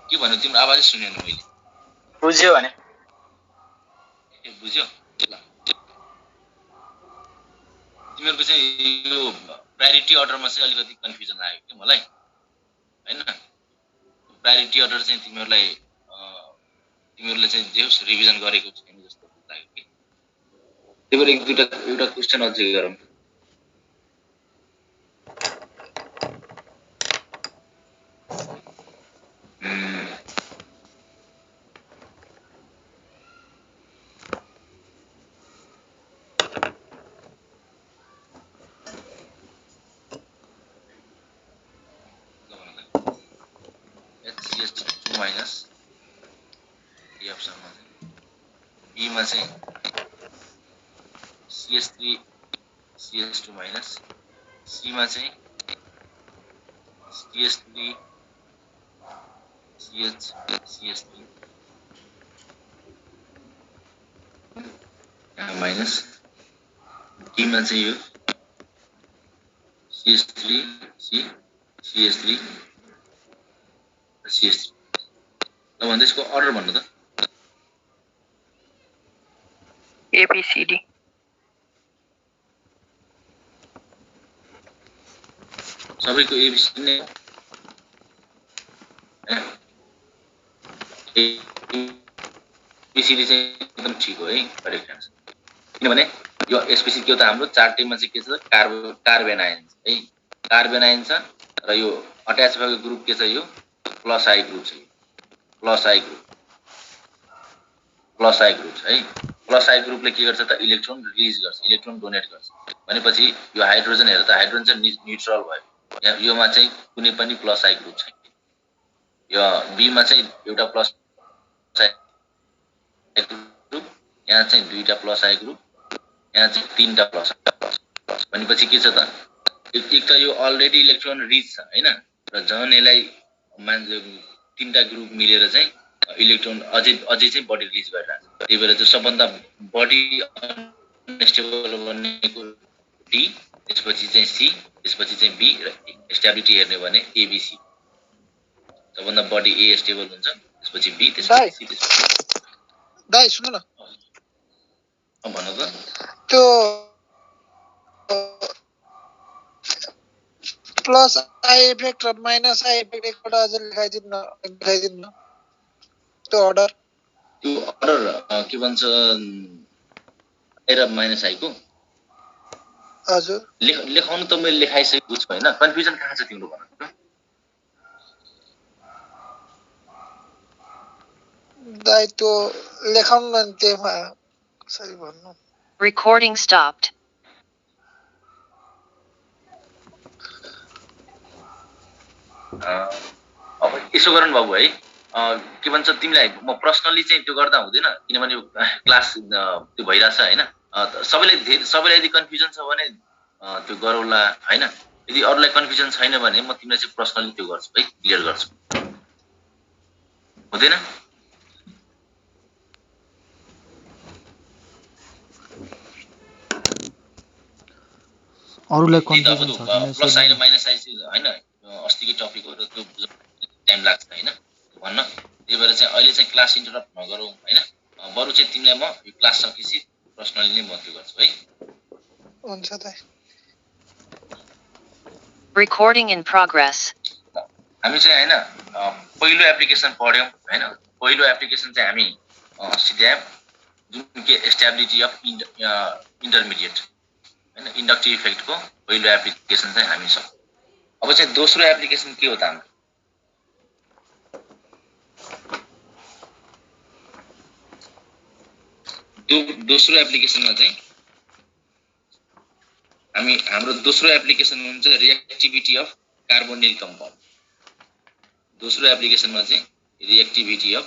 के भन्नु तिम्रो आवाजै सुनेन मैले बुझ्यो भने बुझ्यो ल तिमीहरुको चाहिँ यो प्रायोरिटी अर्डरमा चाहिँ अलिकति कन्फ्युजन लाग्यो के मलाई हैन प्रायोरिटी अर्डर चाहिँ तिमीहरुले चाहिँ जे होस् रिभिजन गरेको छैन जस्तो लाग्यो कि त्यही भएर एउटा क्वेशन अझै गरौँ HCH2 minus ये ऑप्शन में B में से CH3 CH2 minus C में से CH3 CH3 minus D में से यो CH3 CH3 CH3 ल भन्दै यसको अर्डर भन्नु त ABCD सबैको एबीसी नै एबीसी चाहिँ एकदम ठीक हो है करेक्ट आन्सर किनभने यो यसपछि के हो त हाम्रो चार्टमा चाहिँ के छ कार्बेनाइन है कार्बेनाइन छ र यो अट्याच भएको ग्रुप के छ यो प्लस आई ग्रुप छ प्लस आई ग्रुप छ है प्लस आई ग्रुपले के गर्छ त इलेक्ट्रोन रिलिज गर्छ इलेक्ट्रोन डोनेट गर्छ भनेपछि यो हाइड्रोजन हेर त हाइड्रोजन चाहिँ न्यूट्रल भयो योमा चाहिँ कुनै पनि प्लस आई ग्रुप छैन यो बी मा चाहिँ एउटा प्लस आई ग्रुप यहाँ चाहिँ दुईटा प्लस आई ग्रुप यहाँ चाहिँ तीनटा प्लस भनेपछि के छ त एक त यो अलरेडी इलेक्ट्रोन रिच छ हैन र जन यसलाई मान्छे तीनटा ग्रुप मिलेर चाहिँ इलेक्ट्रोन अझै चाहिँ बडी रिलिज गरिरहेछ त्यही भएर चाहिँ सबभन्दा बडी अनस्टेबल बनेको डी त्यसपछि चाहिँ सी त्यसपछि चाहिँ बी र स्टेबिलिटी हेर्ने भने एबीसी सबभन्दा बडी ए स्टेबल हुन्छ त्यसपछि बी त्यसपछि सी त्यसपछि दाइ सुन्नु न भन त त्यो प्लस आई इफेक्ट र माइनस आई इफेक्ट एकपल्ट अझ लेखाइदिनु न त्यो अर्डर त्यो अर्डर के भन्छ र माइनस आई को हजुर लेखाउनु त मैले लेखाइसकेको छु हैन कन्फ्युजन कहाँ छ तिम्रो भन त दाइ त्यो लेखाउनु न त्यसमा कसरी भन्नु Recording stopped. अब यसो गरौँ बाबु है के भन्छ तिमीलाई म पर्सनली चाहिँ त्यो गर्दा हुँदैन किनभने क्लास त्यो भइराछ हैन सबैलाई यदि कन्फ्युजन छ भने त्यो गरौला हैन यदि अरूलाई कन्फ्युजन छैन भने म तिमीलाई चाहिँ पर्सनली त्यो गर्छु है क्लियर गर्छु हुँदैन अरूलाई कन्फ्युजन छ प्लस साइन माइनस साइन हैन अस्तिकै टपिक हो र त्यो टाइम लाग्छ हैन भन्न त्यही भएर चाहिँ अहिले चाहिँ क्लास इन्टरप्ट नगरौँ हैन बरु चाहिँ तिमीलाई म यो क्लास सकेपछि पर्सनली नै म त्यो गर्छु है हुन्छ त Recording in progress. हामी चाहिँ हैन पहिलो एप्लिकेसन पढ्यौं हैन पहिलो एप्लिकेसन चाहिँ हामी सिध्यायौं जुन के स्टेबिलिटी अफ इन्टरमिडिएट हैन इन्डक्टिभ इफेक्टको पहिलो एप्लिकेसन चाहिँ हामी सक्छौं अब चाहिँ दोस्रो एप्लिकेसन के हो त हाम्रो दोस्रो एप्लिकेसनमा चाहिँ हाम्रो दोस्रो एप्लिकेसन हुन्छ रिएक्टिभिटी अफ कार्बोनिल कम्पाउन्ड दोस्रो एप्लिकेसनमा चाहिँ रिएक्टिभिटी अफ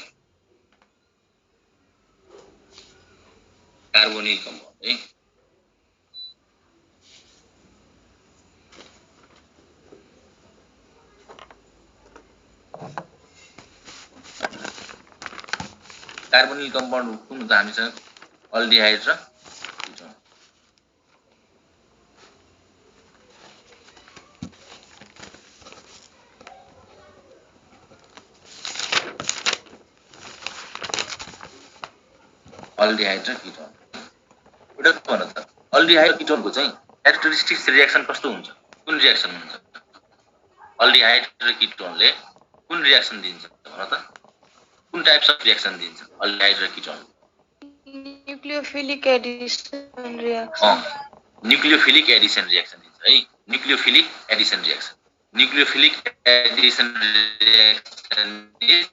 कार्बोनिल कम्पाउन्ड है कार्बोनिल कम्पाउन्ड कुन त हामीसँग अल्डिहाइड र किटोन अल्डिहाइड र किटोन एउटा के भन त अल्डिहाइड किटोनको चाहिँ क्यारेक्टरिस्टिक्स रिएक्सन कस्तो हुन्छ कुन रिएक्सन हुन्छ अल्डिहाइड र किटोनले कुन रिएक्सन दिन्छ भन त कुन टाइप्स अफ रिएक्सन दिन्छ अल्डिहाइड र ketone nucleophilic addition reaction nucleophilic addition reaction दिन्छ है nucleophilic addition reaction nucleophilic addition reaction is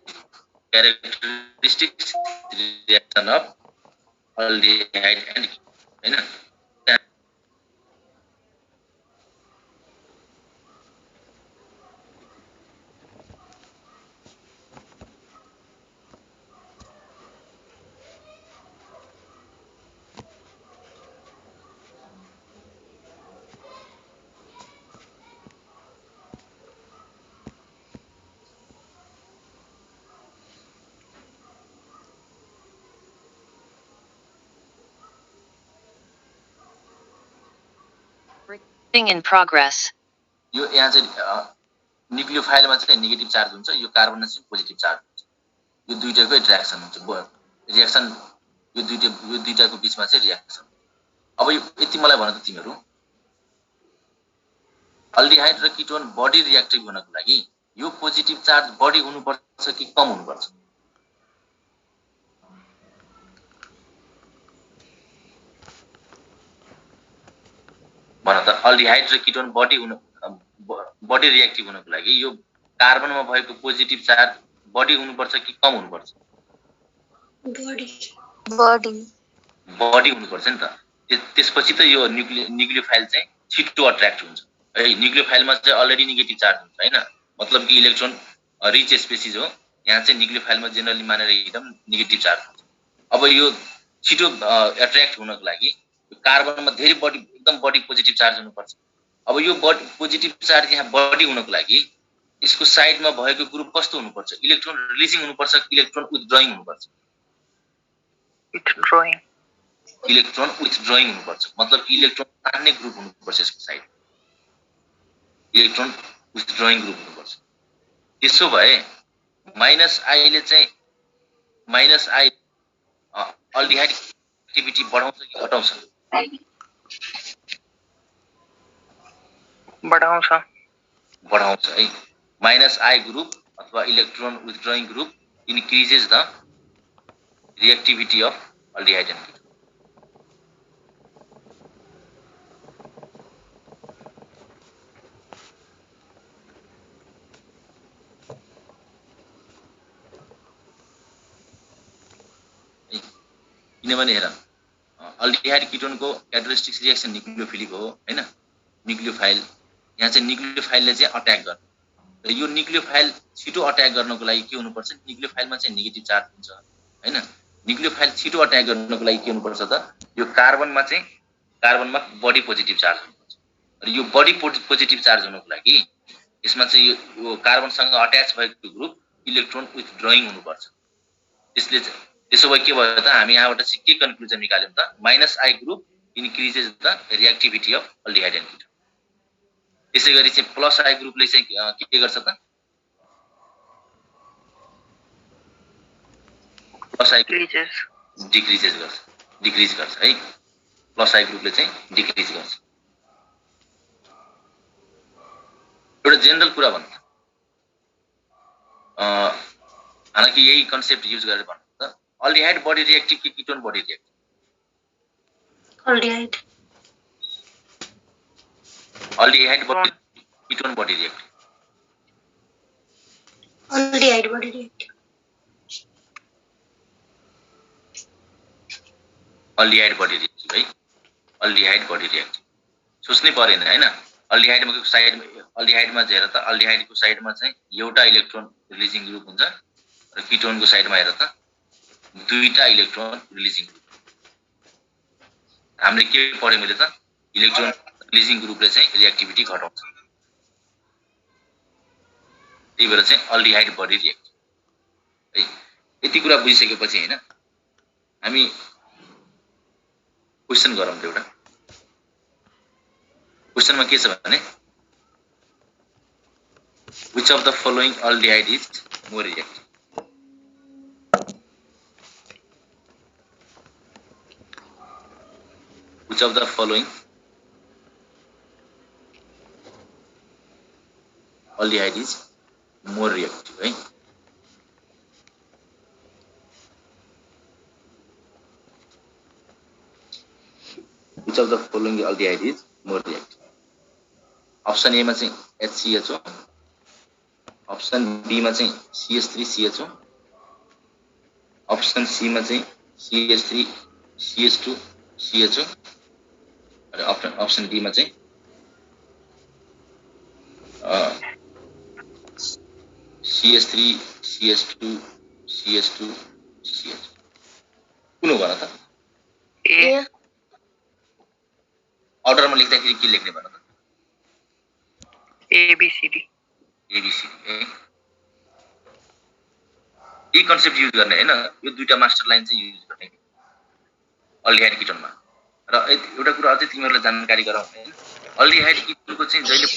characteristics reaction of aldehyde and हैन Recording in progress. यो यहाँ चाहिँ न्यूक्लियोफाइलमा चाहिँ नेगेटिभ चार्ज हुन्छ यो कार्बनमा चाहिँ पोजिटिभ चार्ज हुन्छ यो दुईटैको रिएक्सन हुन्छ रिएक्सन यो दुईटाको बीचमा चाहिँ रिएक्सन अब यो यति मलाई भन त तिमीहरू अल्डिहाइड र किटोन बडी रिएक्टिभ हुनको लागि यो पोजिटिभ चार्ज बडी हुनुपर्छ कि कम हुनुपर्छ भन त अल्डिहाइड र किटोन बडी रिएक्टिभ हुनको लागि यो कार्बनमा भएको पोजिटिभ चार्ज बडी हुनुपर्छ कि कम हुनुपर्छ बडी हुनुपर्छ नि त त्यसपछि त यो न्यूक्लियोफाइल चाहिँ छिटो अट्र्याक्ट हुन्छ है न्यूक्लियोफाइलमा चाहिँ अलरेडी नेगेटिभ चार्ज हुन्छ हैन मतलब कि इलेक्ट्रोन रिच स्पेसिस हो यहाँ चाहिँ न्यूक्लियोफाइलमा जेनरली मानेर एकदम नेगेटिभ चार्ज हुन्छ अब यो छिटो अट्र्याक्ट हुनको लागि कार्बनमा धेरै बडी एकदम बडी पोजिटिभ चार्ज हुनुपर्छ अब यो बडी पोजिटिभ चार्ज यहाँ बडी हुनको लागि यसको साइडमा भएको ग्रुप कस्तो हुनुपर्छ इलेक्ट्रोन रिलिजिङ हुनुपर्छ इलेक्ट्रोन विथड्रइङ हुनुपर्छ इलेक्ट्रोन विथड्रइङ हुनुपर्छ मतलब कि इलेक्ट्रोन तान्ने ग्रुप हुनुपर्छ यसको साइड इलेक्ट्रोन विथड्रइङ ग्रुप हुनुपर्छ त्यसो भए माइनस आईले चाहिँ माइनस आई अल्डिहाइड रिएक्टिभिटी बढाउँछ कि घटाउँछ? बढाउँछ है। -I ग्रुप अथवा electron withdrawing group increases the reactivity of aldehyde and ketone. किनभने हेर अल्डिहाइड कीटोनको क्यारेक्टरिस्टिक्स रिएक्सन न्युक्लियोफिलिक हो हैन, न्युक्लियोफाइल। यहाँ चाहिँ न्युक्लियोफाइलले चाहिँ अट्याक गर्छ र यो न्युक्लियोफाइल छिटो अट्याक गर्नको लागि के हुनुपर्छ? न्युक्लियोफाइलमा चाहिँ नेगेटिभ चार्ज हुन्छ हैन। न्युक्लियोफाइल छिटो अट्याक गर्नको लागि के हुनुपर्छ त? यो कार्बनमा बढी पोजिटिभ चार्ज हुनुपर्छ र यो बढी पोजिटिभ चार्ज हुनको लागि यसमा चाहिँ यो कार्बनसँग अट्याच भएको ग्रुप इलेक्ट्रोन विथड्रइङ हुनुपर्छ। त्यसो भए के भयो त? हामी यहाँबाट चाहिँ के कन्क्लुजन निकाल्यौं त? -I group increases the reactivity of aldehyde and ketone. त्यसैगरी चाहिँ +I ग्रुपले चाहिँ के गर्छ त? +I डिक्रिज गर्छ है। +I ग्रुपले चाहिँ डिक्रिज गर्छ। एउटा जेनरल कुरा भन्नु त, हालांकि यही कन्सेप्ट युज गरेर भन्नु त, अल्डिहाइड बडी रिएक्टिभ कि कीटोन बडी रिएक्टिभ? अल्डिहाइड बडी कीटोन बडी रिएक्टिभ? अल्डिहाइड बडी रिएक्टिभ। अल्डिहाइड बडी रिएक्टिभ है। अल्डिहाइड बडी रिएक्टिभ सोच्नै परेन हैन। अल्डिहाइडमा हेर त, अल्डिहाइडको साइडमा चाहिँ एउटा इलेक्ट्रोन रिलिजिङ ग्रुप हुन्छ र कीटोनको साइडमा हेर त दुईटा इलेक्ट्रोन रिलिजिङ ग्रुप। हामीले के पढ्यौं मैले त? इलेक्ट्रोन रिलिजिङ ग्रुपले चाहिँ रिएक्टिभिटी घटाउँछ। त्यही भएर चाहिँ अल्डिहाइड बडी रिएक्टिभ है। यति कुरा बुझिसकेपछि हैन हामी क्वेशन गरौँ त। एउटा क्वेशनमा के छ भने which of the following aldehyde is more reactive? Which of the following aldehyde is more reactive है? Which of the following aldehyde is more reactive? Option A मा चाहिँ HCH हो, ऑप्शन बी मा चाहिँ CH3CH हो, ऑप्शन सी मा चाहिँ CH3CH2CH हो र ऑप्शन डी मा चाहिँ CH3CH2CH2CH। कुन हो भन त? ए। अर्डरमा लेख्दाखेरि के लेख्ने भन त? ABCD है। यही कन्सेप्ट युज गर्ने हैन। यो दुईटा मास्टर लाइन चाहिँ युज गर्ने अल्डिहाइड कीटोनमा। र एउटा कुरा अझै तिमीहरुलाई जानकारी गराउँ हैन, अल्डिहाइड कीटोनको चाहिँ जहिले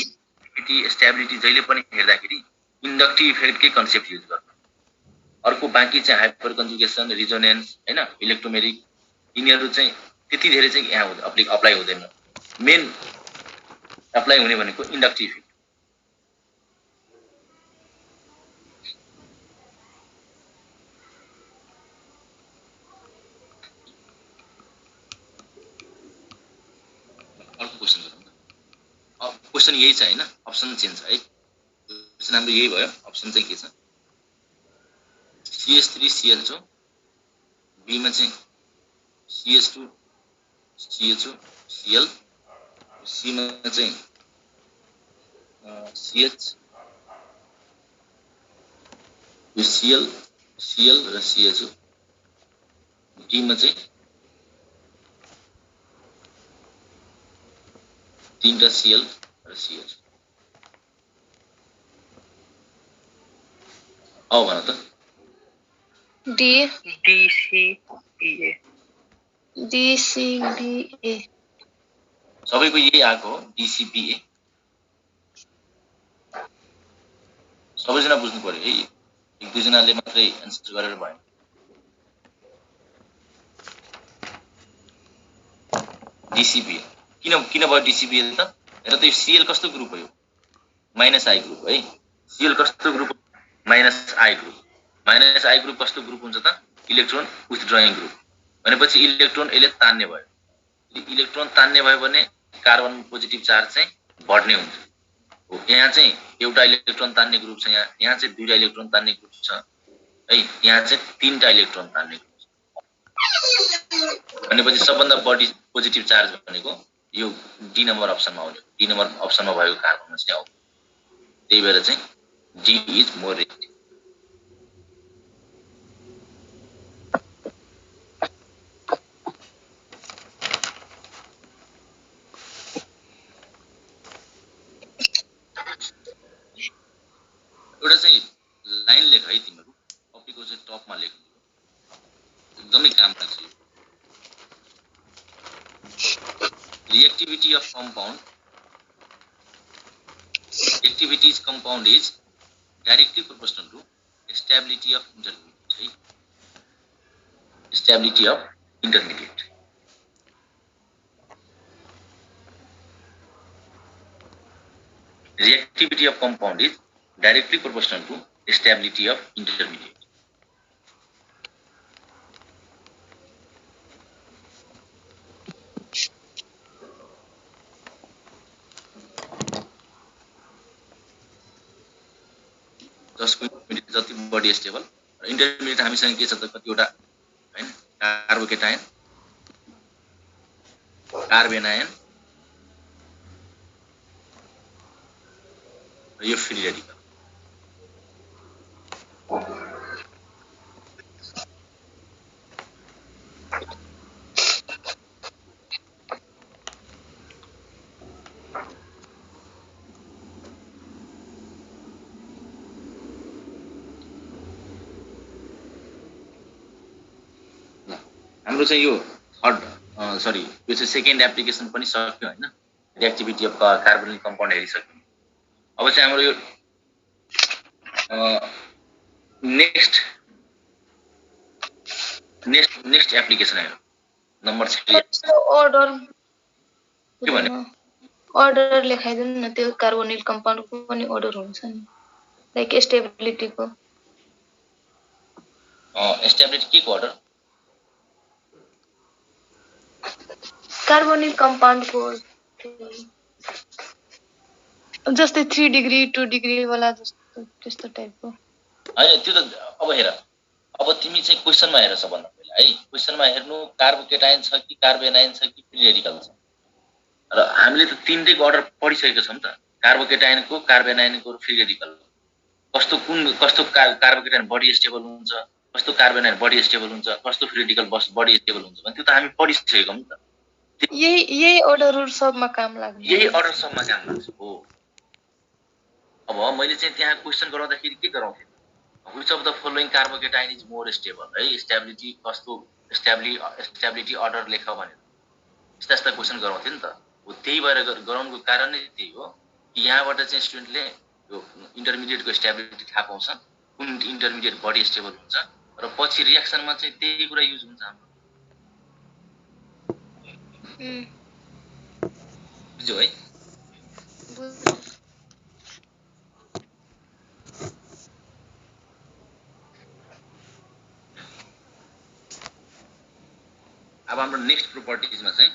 स्टेबिलिटी जहिले पनि हेर्दाखेरि इन्डक्टिभ इफेक्टकै कन्सेप्ट युज गर्नु। अर्को बाँकी चाहिँ हाइपर कन्जुगेसन, रिजोनेन्स हैन, इलेक्ट्रोमेरिक यिनीहरु चाहिँ त्यति धेरै चाहिँ यहाँ अप्लाई हुँदैन। मेन अप्लाई हुने भनेको इन्डक्टिभ इफेक्ट। क्वेशन गरौँ त। अब क्वेशन यही छ हैन, अप्सन चेन्ज है। क्वेशन हाम्रो यही भयो। अप्सन चाहिँ के छ? CH3CH हो, बी मा चाहिँ CH2CH2Cl, सी मा चाहिँ CH, यो Cl र CH हो, डी मा चाहिँ तीनटा Cl र CH। अब भन त? DCBA। सबैको यही आएको हो, DCBA। सबैजना बुझ्नु पर्यो है, एक दुईजनाले मात्रै एन्सर गरेर भयो। डिसिपी किन भयो डिसिपी त हेर त यो सिएल कस्तो ग्रुप हो यो माइनस आई ग्रुप है सिएल कस्तो ग्रुप माइनस आई ग्रुप कस्तो ग्रुप हुन्छ त इलेक्ट्रोन विथड्रइङ ग्रुप भनेपछि इलेक्ट्रोन यसले तान्ने भयो इलेक्ट्रोन तान्ने भयो भने कार्बन पोजिटिभ चार्ज चाहिँ बढ्ने हुन्छ हो यहाँ चाहिँ एउटा इलेक्ट्रोन तान्ने ग्रुप छ यहाँ चाहिँ दुईटा इलेक्ट्रोन तान्ने ग्रुप छ है यहाँ चाहिँ तीनटा इलेक्ट्रोन तान्ने ग्रुप छ भनेपछि सबभन्दा बढी पोजिटिभ चार्ज भनेको यो डी नम्बर अप्सनमा आउने डी नम्बर अप्सनमा भएको कार्बनमा चाहिँ आउँछ त्यही भएर चाहिँ डी इज मोर रिएक्टिभ एउटा चाहिँ लाइन लेख है तिमीहरू टपिकको चाहिँ टपमा लेख्नु एकदमै काम लाग्छ reactivity of compound is directly proportional to stability of intermediate reactivity of compound is directly proportional to stability of intermediate जसको इन्टरमिडिएट जति बढी स्टेबल इन्टरमिडिएट हामीसँग के छ त कतिवटा हैन कार्बोकेटायन कार्बेनायन र यो फ्री रेडिकल हाम्रो चाहिँ यो थर्ड सरी यो चाहिँ सेकेन्ड एप्लिकेसन पनि सक्यो हैन रिएक्टिभिटी अफ कार्बोनिक कम्पाउन्ड हेरिसक्यौँ अब चाहिँ हाम्रो यो नेक्स्ट एप्लिकेसन आयो नम्बर 3 के भने अर्डर लेखाइदिनु न त्यो कार्बोनिल कम्पाउन्डको पनि अर्डर हुन्छ नि लाइक स्टेबिलिटीको स्टेबिलिटी के को अर्डर कार्बोनिल कम्पाउन्डको जस्तै 3 डिग्री 2 डिग्री वाला जस्तो त्यस्तो टाइपको हैन त्यो त अब हेर अब तिमी चाहिँ क्वेशनमा हेर सबभन्दा पहिला है क्वेशनमा हेर्नु कार्बोकेटायन छ कि कार्बेनायन छ कि फ्री रेडिकल छ र हामीले त तीनटैको अर्डर पढिसकेको छौं त कार्बोकेटायनको कार्बेनायनको र फ्री रेडिकल कस्तो कार्बोकेटायन बढी स्टेबल हुन्छ कस्तो कार्बेनायन बढी स्टेबल हुन्छ कस्तो फ्री रेडिकल बढी स्टेबल हुन्छ भने त्यो त हामी पढिसकेको नि त यही अर्डरहरु सबमा काम लाग्छ हो अब मैले चाहिँ त्यहाँ क्वेशन गराउँदाखेरि के गराउँथे which of the following carbocation is more stable है स्टेबिलिटी कस्तो स्टेबिलिटी अर्डर लेख भनेर यस्ता क्वेशन गराउँथे नि त हो त्यही भएर गराउनुको कारण नै त्यही हो कि यहाँबाट चाहिँ स्टुडेन्टले यो इन्टरमिडिएटको स्टेबिलिटी थाहा पाउँछ कुन इन्टरमिडिएट बढी स्टेबल हुन्छ र पछि रिएक्सनमा चाहिँ त्यही कुरा युज हुन्छ हाम्रो बुझ्यौ है अब हाम्रो नेक्स्ट प्रोपर्टिजमा चाहिँ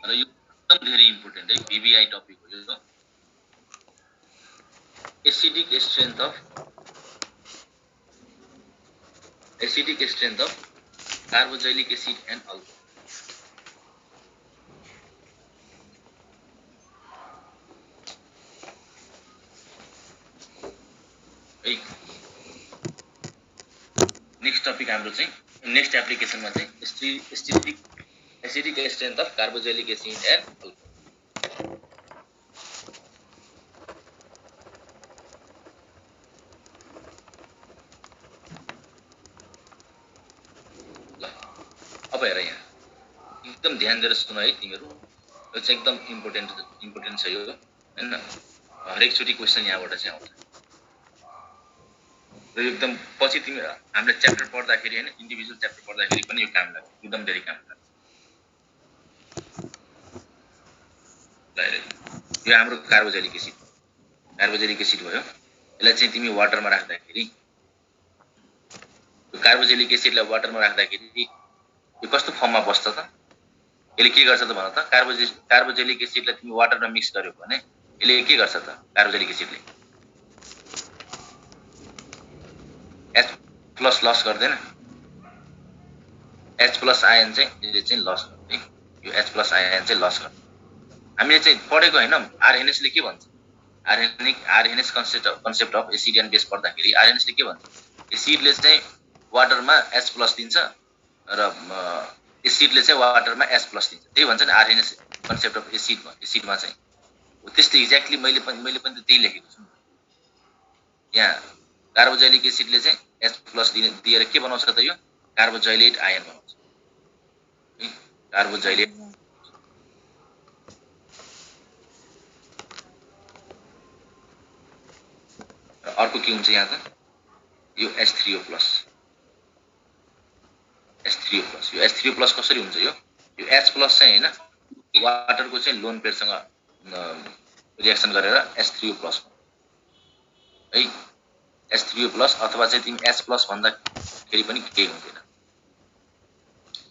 र यो एकदम धेरै इम्पोर्टेन्ट है VBI टपिक हो यो acidic strength of carboxylic acid and alcohol next topic हाम्रो चाहिँ नेक्स्ट एप्लिकेसनमा चाहिँ acidic strength of carboxylic acid and alcohol अब हेर यहाँ एकदम ध्यान दिएर सुन है तिमीहरू यो चाहिँ एकदम इम्पोर्टेन्ट छ यो हैन हरेक चोटी क्वेशन यहाँबाट चाहिँ आउँछ र एकदम पछि तिमी हामीले च्याप्टर पढ्दाखेरि हैन इन्डिभिजुअल च्याप्टर पढ्दाखेरि पनि यो काम लाग्छ एकदम धेरै काम लाग्छ यो हाम्रो कार्बोजेलिक एसिड भयो। यसलाई चाहिँ तिमी वाटरमा राख्दाखेरि यो कार्बोजेलिक एसिडलाई वाटरमा राख्दाखेरि यो कस्तो फर्ममा बस्छ त? यसले के गर्छ त भन त? कार्बोजेलिक एसिडलाई तिमी वाटरमा मिक्स गर्यो भने यसले के गर्छ त? कार्बोजेलिक एसिडले H+ लस गर्दैन? H+ आयन चाहिँ यसले चाहिँ लस गर्छ है। यो H+ आयन चाहिँ लस गर्छ। हामीले चाहिँ पढेको हैन आरएनएस ले के भन्छ? RNS concept of acid and base पढ्दाखेरि आरएनएस ले के भन्छ? एसिडले चाहिँ वाटरमा H+ दिन्छ र एसिडले चाहिँ वाटरमा H+ दिन्छ। त्यही भन्छ नि आरएनएस कन्सेप्ट अफ एसिडमा चाहिँ त्यस्तै एक्ज्याक्टली मैले पनि त्यही लेखेको छु। यहाँ कार्बोजेलिक एसिडले चाहिँ H+ दिएर के बनाउँछ त? यो कार्बोजाइलेट आयन बनाउँछ। कार्बोजाइलेट अर्को के हुन्छ यहाँ त? यो H3O+. यो H3O+ कसरी हुन्छ यो? यो H+ चाहिँ हैन वाटरको चाहिँ लोन पेयरसँग रिएक्सन गरेर H3O+ है। H3O+ अथवा चाहिँ तिमी H+ भन्दाखेरि पनि केही हुँदैन।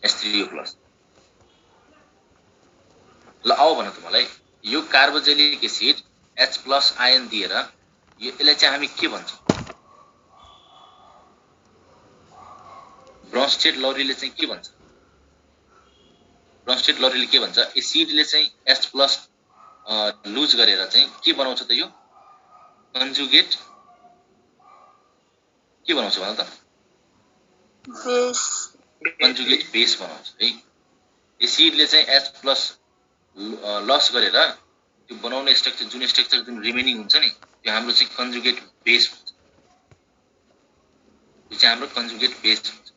H3O+. ल आउ भन त मलाई यो कार्बोजेलिक एसिड H+ आयन दिएर यसलाई चाहिँ हामी के भन्छौँ? ब्रोन्स्टेड-लौरीले चाहिँ के भन्छ? ब्रोन्स्टेड-लौरीले के भन्छ? एसिडले चाहिँ H+ लुज गरेर चाहिँ के बनाउँछ त? यो कन्जुगेट के बनाउँछ भन त? कन्जुगेट बेस बनाउँछ है। एसिडले चाहिँ H+ लस गरेर त्यो बनाउने स्ट्रक्चर जुन रिमेनिङ हुन्छ नि त्यो हाम्रो चाहिँ कन्जुगेट बेस हुन्छ। यो चाहिँ हाम्रो कन्जुगेट बेस हुन्छ।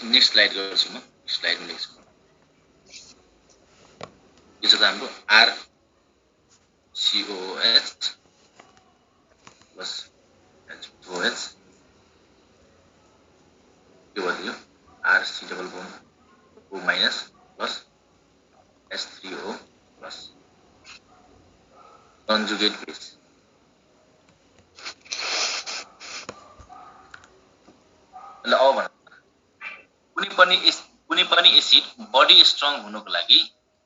नेक्स्ट स्लाइड गर्छु म। स्लाइडमा लेख्छु। यो चाहिँ हाम्रो RCOOH plus H2OH के भयो? RC double bond O- plus H3O plus conjugate base. ल अब भन कुनै पनि एसिड बडी स्ट्रङ हुनको लागि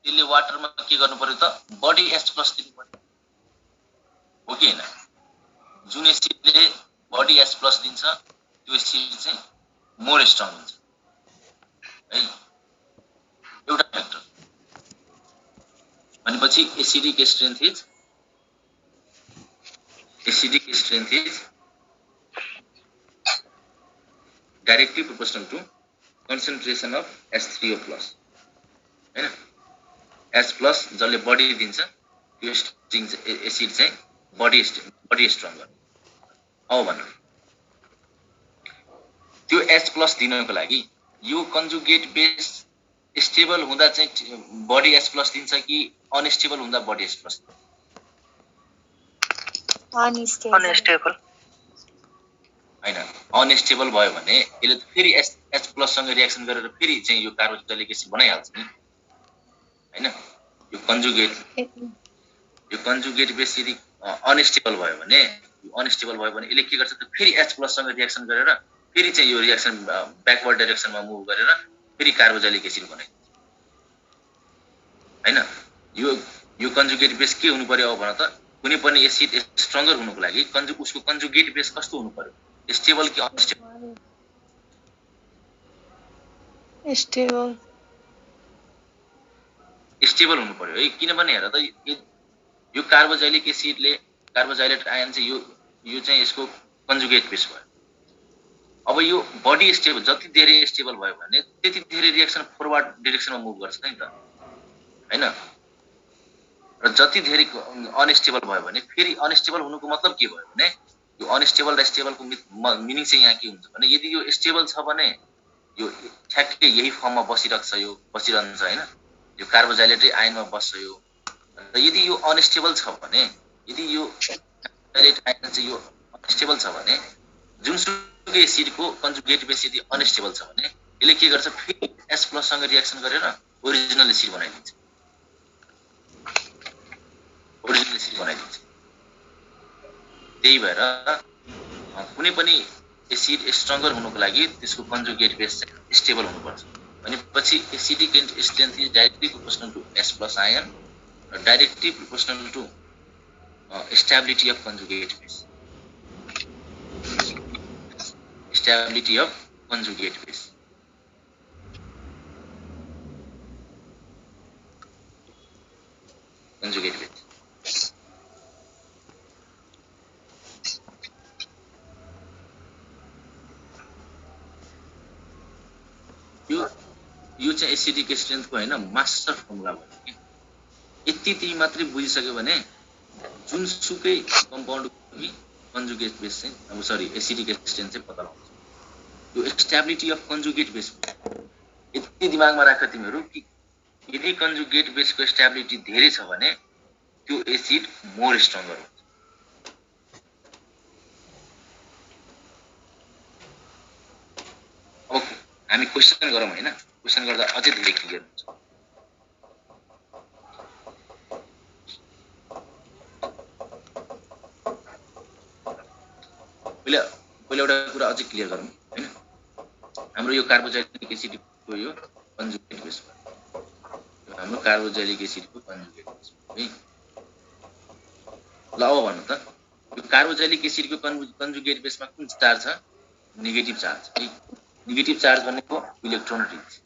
त्यसले वाटरमा के गर्नु पर्यो त? बडी H+ दिनु पर्यो हो कि हैन? जुन एसिडले बडी H+ दिन्छ त्यो एसिड चाहिँ मोर स्ट्रङ हुन्छ है। एउटा फ्याक्टर भनेपछि acidic strength is directly proportional to concentration of H3O+ हैन? H+ जसले बडी दिन्छ त्यो एसिड चाहिँ बडी स्ट्रङ गर्छ। अब भन त्यो H+ दिनको लागि यो कन्जुगेट बेस स्टेबल हुँदा चाहिँ बडी H+ दिन्छ कि अनस्टेबल हुँदा बडी H+ दिन्छ? अनस्टेबल हैन अनस्टेबल भयो भने यसले फेरि H+ सँग रिएक्सन गरेर फेरि चाहिँ यो कार्बोजेलिक एसिड बनाइहाल्छ नि हैन? यो कन्जुगेट बेस यदि अनस्टेबल भयो भने यसले के गर्छ त? फेरि H+ सँग रिएक्सन गरेर फेरि चाहिँ यो रिएक्सन ब्याकवर्ड डाइरेक्सनमा मुभ गरेर फेरि कार्बोजेलिक एसिड बनाइन्छ हैन? यो कन्जुगेट बेस के हुनु पर्यो अब भन त? कुनै पनि एसिड स्ट्रङ्गर हुनुको लागि उसको कन्जुगेट बेस कस्तो हुनु पर्यो? स्टेबल कि अनस्टेबल? स्टेबल हुनु पर्यो है। किनभने हेर त यो कार्बोजाइलेट आयन चाहिँ यो चाहिँ यसको कन्जुगेट बेस भयो। अब यो बडी स्टेबल जति धेरै स्टेबल भयो भने त्यति धेरै रिएक्सन फरवर्ड डाइरेक्सनमा मुभ गर्छ नि त हैन? र जति धेरै अनस्टेबल भयो भने फेरि अनस्टेबल हुनुको मतलब के भयो भने यो अनस्टेबल र स्टेबलको मिनिङ चाहिँ यहाँ के हुन्छ भने यदि यो स्टेबल छ भने यो ठ्याक्कै यही फर्ममा बसिरहन्छ हैन? यो कार्बोजाइलेटै आयनमा बस्छ यो। र यदि यो अनस्टेबल छ भने यदि यो कार्बोजाइलेट आयन चाहिँ यो अनस्टेबल छ भने जुनसुकै एसिडको कन्जुगेट बेस यदि अनस्टेबल छ भने यसले के गर्छ? फेरि S+ सँग रिएक्सन गरेर ओरिजिनल एसिड बनाइदिन्छ। त्यही भएर कुनै पनि एसिड स्ट्रङ्गर हुनुको लागि त्यसको कन्जुगेट बेस चाहिँ स्टेबल हुनुपर्छ। भनेपछि acidic strength is directly proportional to S+ ion र directly proportional to stability of conjugate base. Stability of conjugate base. Conjugate base यो चाहिँ एसिडिक स्ट्रेन्थको हैन मास्टर फर्मुला भयो कि यति त्यही मात्रै बुझिसक्यो भने जुनसुकै कम्पाउन्डको पनि कन्जुगेट बेस चाहिँ अब सरी एसिडिक स्ट्रेन्थ चाहिँ पत्ता लगाउँछ। यो स्टेबिलिटी अफ कन्जुगेट बेस यति दिमागमा राख तिमीहरू कि यदि कन्जुगेट बेसको स्टेबिलिटी धेरै छ भने त्यो एसिड मोर स्ट्रङ्गर हुन्छ। अब हामी क्वेशन गरौँ हैन, क्वेशन गर्दा अझै धेरै क्लियर हुन्छ। पहिला एउटा कुरा अझै क्लियर गरौँ हैन। हाम्रो यो कार्बोजाइलिक एसिडको यो कन्जुगेट बेस हो। हाम्रो कार्बोजाइलिक एसिडको कन्जुगेट बेस है। ल अब भन्नु त यो कार्बोजाइलिक एसिडको कन्जुगेट बेसमा कुन चार्ज छ? नेगेटिभ चार्ज है। नेगेटिभ चार्ज भनेको इलेक्ट्रोन रिच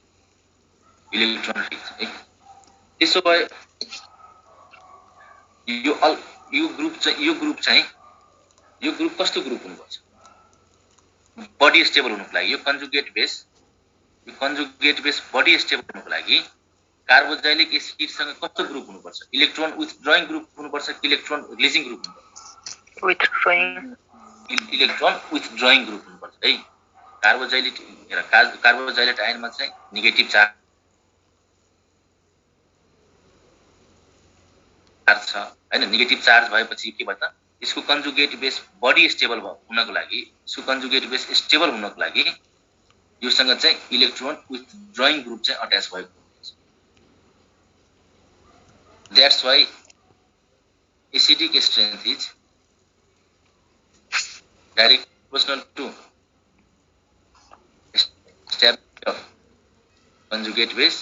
है। त्यसो भए यो ग्रुप कस्तो ग्रुप हुनुपर्छ? बडी स्टेबल हुनुको लागि यो कन्जुगेट बेस बडी स्टेबल हुनुको लागि कार्बोजाइलिक एसिडसँग कस्तो ग्रुप हुनुपर्छ? इलेक्ट्रोन विथड्रइङ ग्रुप हुनुपर्छ कि इलेक्ट्रोन रिलिजिङ ग्रुप हुनुपर्छ? इलेक्ट्रोन विथड्रइङ ग्रुप हुनुपर्छ है। कार्बोजाइलेट आयनमा चाहिँ नेगेटिभ चार्ज छ हैन। नेगेटिभ चार्ज भएपछि के भयो त? यसको कन्जुगेट बेस बडी स्टेबल हुनको लागि, यसको कन्जुगेट बेस स्टेबल हुनको लागि योसँग चाहिँ इलेक्ट्रोन विथड्रइङ ग्रुप चाहिँ अट्याच भएको हुन्छ। That's why acidic strength is direct proportional to stability of conjugate base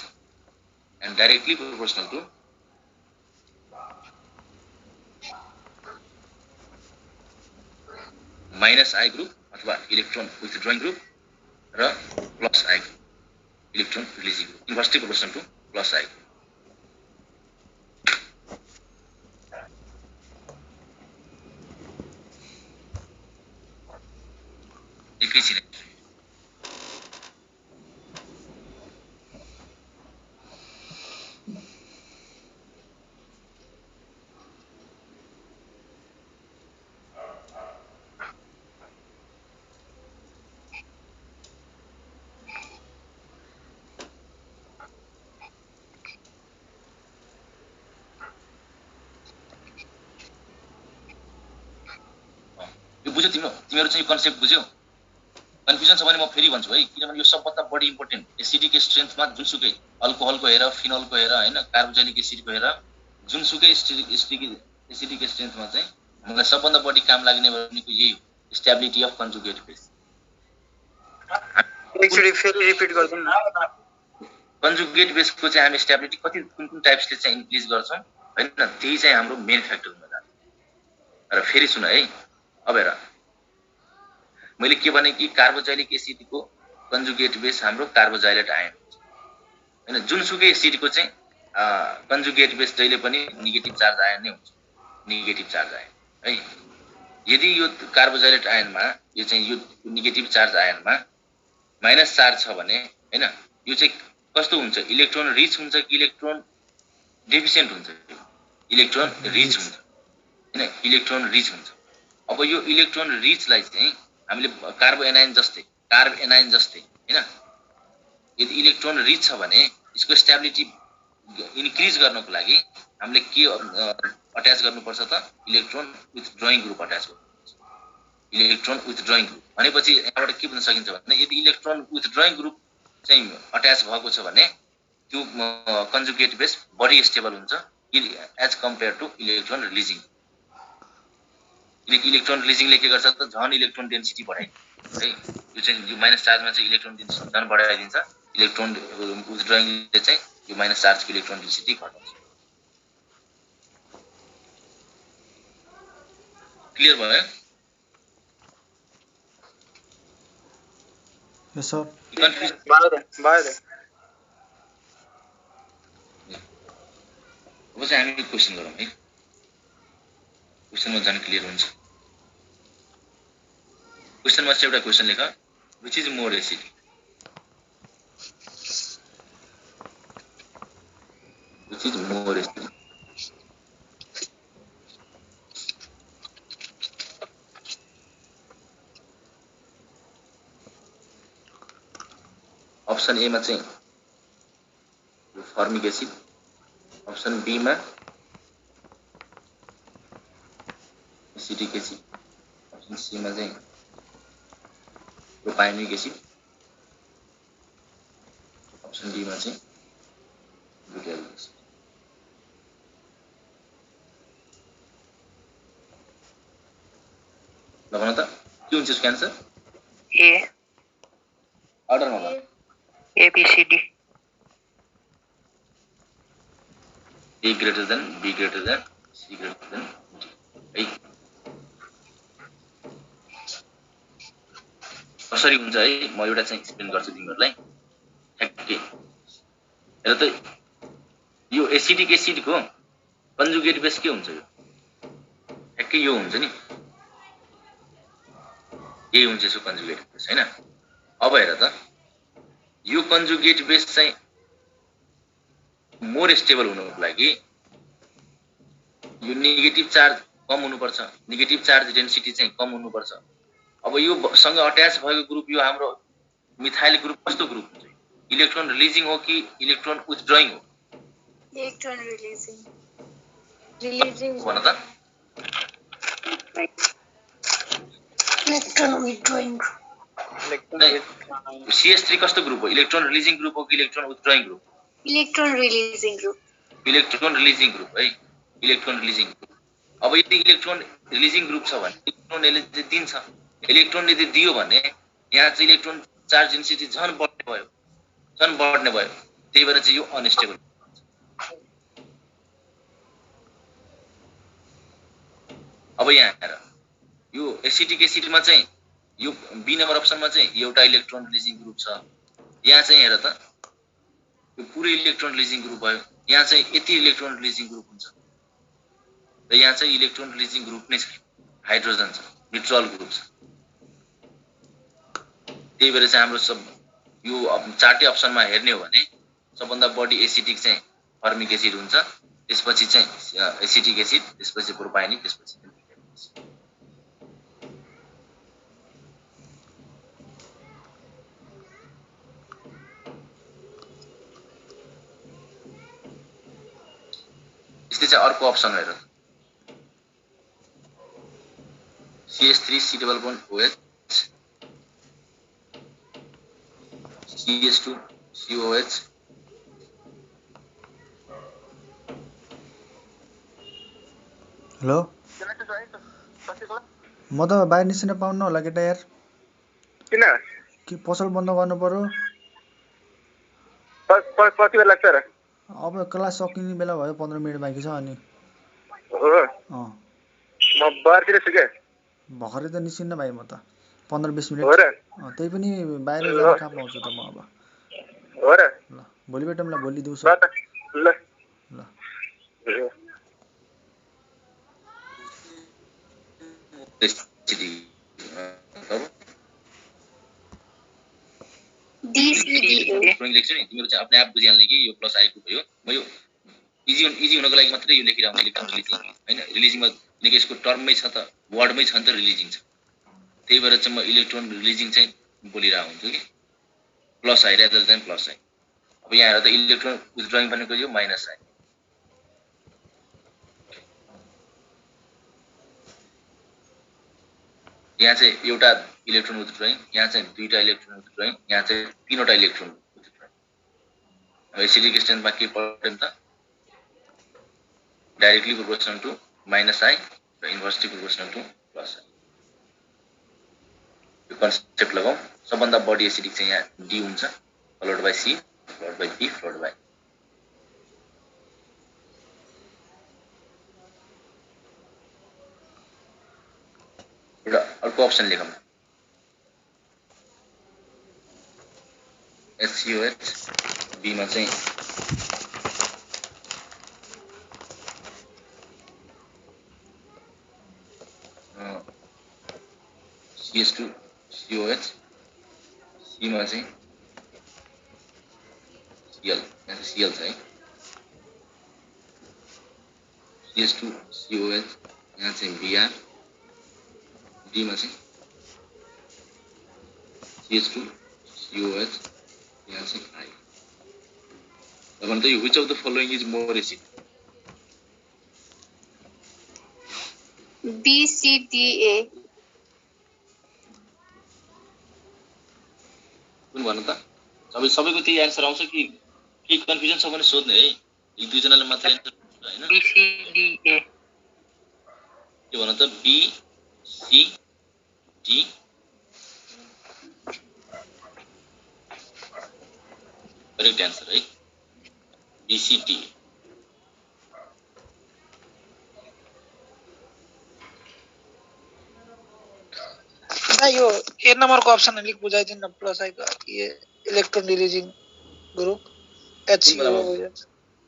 and directly proportional to minus I group अथवा इलेक्ट्रोन विथड्रइङ ग्रुप र plus I group electron releasing group. Inversely proportional to plus I group. एकैछिन बुझ्यो तिमीहरू चाहिँ concept बुझ्यो? Confusion छ भने म फेरि भन्छु है, किनभने यो सबभन्दा बढी इम्पोर्टेन्ट। एसिडिक स्ट्रेन्थमा जुनसुकै अल्कोहलको हेर, फिनोलको हेर हैन, कार्बोजाइलिक एसिडको हेर, जुनसुकै एसिडिक स्ट्रेन्थमा चाहिँ हामीलाई सबभन्दा बढी काम लाग्ने भनेको यही हो, stability of conjugate base. Actually फेरि रिपिट गर्दिनु न। कन्जुगेट बेसको चाहिँ हामी स्टेबिलिटी कुन टाइप्सले चाहिँ इन्क्रिज गर्छौं हैन, त्यही चाहिँ हाम्रो मेन फ्याक्टर हुन जान्छ। र फेरि सुन है, अब हेर मैले के भने कि कार्बोजाइलिक एसिडको कन्जुगेट बेस हाम्रो कार्बोजाइलेट आयन हुन्छ हैन। जुनसुकै एसिडको चाहिँ कन्जुगेट बेस जहिले पनि नेगेटिभ चार्ज आयन नै हुन्छ, नेगेटिभ चार्ज आयन है। यदि यो कार्बोजाइलेट आयनमा यो चाहिँ यो नेगेटिभ चार्ज आयनमा माइनस चार्ज छ भने हैन, यो चाहिँ कस्तो हुन्छ? इलेक्ट्रोन रिच हुन्छ कि इलेक्ट्रोन डेफिसिएन्ट हुन्छ? इलेक्ट्रोन रिच हुन्छ हैन, इलेक्ट्रोन रिच हुन्छ। अब यो इलेक्ट्रोन रिचलाई चाहिँ हामीले कार्ब एनाइन जस्तै हैन, यदि इलेक्ट्रोन रिच छ भने यसको स्टेबिलिटी इन्क्रिज गर्नको लागि हामीले के अट्याच गर्नुपर्छ त? इलेक्ट्रोन विथड्रइङ ग्रुप अट्याच गर्नुपर्छ। इलेक्ट्रोन विथड्रइङ ग्रुप भनेपछि यहाँबाट के बुझ्न सकिन्छ भने यदि इलेक्ट्रोन विथड्रइङ ग्रुप चाहिँ अट्याच भएको छ भने त्यो कन्जुगेट बेस बढी स्टेबल हुन्छ as compare to electron releasing. Electron रिलिजिङले के गर्छ त झन् इलेक्ट्रोन डेन्सिटी बढाइदिन्छ है। यो चाहिँ यो माइनस चार्जमा चाहिँ इलेक्ट्रोन डेन्सिटी झन् बढाइदिन्छ, इलेक्ट्रोन विथड्रइङले चाहिँ यो माइनस चार्जको इलेक्ट्रोन डेन्सिटी घटाउँछ। क्लियर भयो? यस सर। भयो अब चाहिँ हामी क्वेसन गरौँ है। क्वेसनमा झन् क्लियर हुन्छ। क्वेसनमा चाहिँ एउटा क्वेसन लेख, which is more acidic? Which is more acidic? Option A मा चाहिँ फर्मिक एसिड, ऑप्शन बी मा एसिडिक एसिड, ऑप्शन सी मा चाहिँ प्रोपायोनिक एसिड, ऑप्शन डी मा चाहिँ ब्युटाइलिक एसिड। ल भन त के हुन्छ यसको आन्सर? ए। अर्डरमा ल A B C D. A greater than B greater than C greater than D है। कसरी हुन्छ है म एउटा चाहिँ एक्सप्लेन गर्छु तिमीहरुलाई। ठ्याक्कै हेर त यो एसिडिक एसिडको कन्जुगेट बेस के हुन्छ? यो ठ्याक्कै यो हुन्छ नि, यही हुन्छ यसको कन्जुगेट बेस हैन। अब हेर त यो कन्जुगेट बेस चाहिँ मोर स्टेबल हुनको लागि यो नेगेटिभ चार्ज कम हुनुपर्छ, नेगेटिभ चार्ज डेन्सिटी चाहिँ कम हुनुपर्छ। अब यो सँग अट्याच भएको ग्रुप यो हाम्रो मिथाइल ग्रुप कस्तो ग्रुप हुन्छ? इलेक्ट्रोन रिलिजिङ हो कि इलेक्ट्रोन विथड्रइङ हो? Electron releasing. रिलिजिङ भन त। इलेक्ट्रोन विथड्रइङ। CH3 कस्तो ग्रुप हो? इलेक्ट्रोन रिलिजिङ ग्रुप हो कि electron withdrawing group? Electron releasing group. Electron releasing group है, इलेक्ट्रोन रिलिजिङ ग्रुप। अब यदि इलेक्ट्रोन रिलिजिङ ग्रुप छ भने इलेक्ट्रोनले चाहिँ दिन्छ, इलेक्ट्रोनले चाहिँ दियो भने यहाँ चाहिँ इलेक्ट्रोन चार्ज डेन्सिटी झन् बढ्ने भयो, झन् बढ्ने भयो। त्यही भएर चाहिँ यो अनस्टेबल। अब यहाँ हेर यो एसिडिक एसिडमा चाहिँ यो बी नम्बर अप्सनमा चाहिँ एउटा इलेक्ट्रोन रिलिजिङ ग्रुप छ। यहाँ चाहिँ हेर त यो पुरै इलेक्ट्रोन रिलिजिङ ग्रुप भयो, यहाँ चाहिँ यति इलेक्ट्रोन रिलिजिङ ग्रुप हुन्छ र यहाँ चाहिँ इलेक्ट्रोन रिलिजिङ ग्रुप नै छ, हाइड्रोजन छ, न्यूट्रल ग्रुप छ। त्यही भएर चाहिँ हाम्रो सब यो चारटै अप्सनमा हेर्ने हो भने सबभन्दा बढी एसिडिक चाहिँ फर्मिक एसिड हुन्छ, त्यसपछि चाहिँ एसिडिक एसिड, त्यसपछि प्रोपायोनिक, त्यसपछि यस्तै चाहिँ अर्को अप्सन हेर CH3 C double bond OH, CH2 COH, hello म त बाहिर निस्किन पाउन्न होला केटा यार। किन के पसल बन्द गर्नु पर्यो? कति बेला लाग्छ र? अब क्लास सकिने बेला भयो, 15 मिनट बाँकी छ। अनि हो म बाहिरतिर छु के भर्खरै त निस्किन्न भाइ, म त 15-20 मिनट। हो र? त्यही पनि बाहिर जान कहाँ पाउँछु त म अब। हो र? ल भोलि भेटौँला, भोलि दिउँसो। ल ल लेख्छु नि, तिमीहरू चाहिँ अपने आप बुझिहाल्ने कि यो प्लस आएको भयो। म यो इजी हुनको लागि मात्रै यो लेखिरहेको छु, इलेक्ट्रोन रिलिजिङ हैन। रिलिजिङमा किनकि यसको टर्ममै छ त, वर्डमै छ नि त रिलिजिङ छ। त्यही भएर चाहिँ म इलेक्ट्रोन रिलिजिङ चाहिँ बोलिरहेको हुन्छु कि plus I rather than plus I. अब यहाँ हेर त इलेक्ट्रोन विथड्रइङ भनेको यो माइनस आई। यहाँ चाहिँ एउटा इलेक्ट्रोन विथड्रइङ, यहाँ चाहिँ दुईटा इलेक्ट्रोन विथड्रइङ, यहाँ चाहिँ तीनवटा इलेक्ट्रोन एसिडिक स्ट्रेन्थमा के पढ्यौं त डाइरेक्टली प्रोपोर्सनल टु -i र इन्भर्सली प्रोपोर्सनल टु +i यो कन्सेप्ट लगाऊ सबभन्दा बढी एसिडिक चाहिँ यहाँ D हुन्छ followed by C followed by B followed by एउटा अर्को अप्सन लेखौँ HCOH B मा चाहिँ CH2 COH C मा चाहिँ Cl यहाँ चाहिँ Cl छ है CH2 COH यहाँ चाहिँ Br D मा चाहिँ CH2 COH यहाँ चाहिँ I भन्दा यो which of the following is more acid B C D A कुन भन्नु त सबैको त्यही आन्सर आउँछ कि के कन्फ्युजन छ भने सोध्ने है एक दुई जनाले मात्र आन्सर हैन B C D A के भन्नु त B C D correct answer है B C D यो ए नम्बरको अप्सन अलिक बुझाइदिनु न प्लस आई को ये इलेक्ट्रोन रिलिजिङ ग्रुप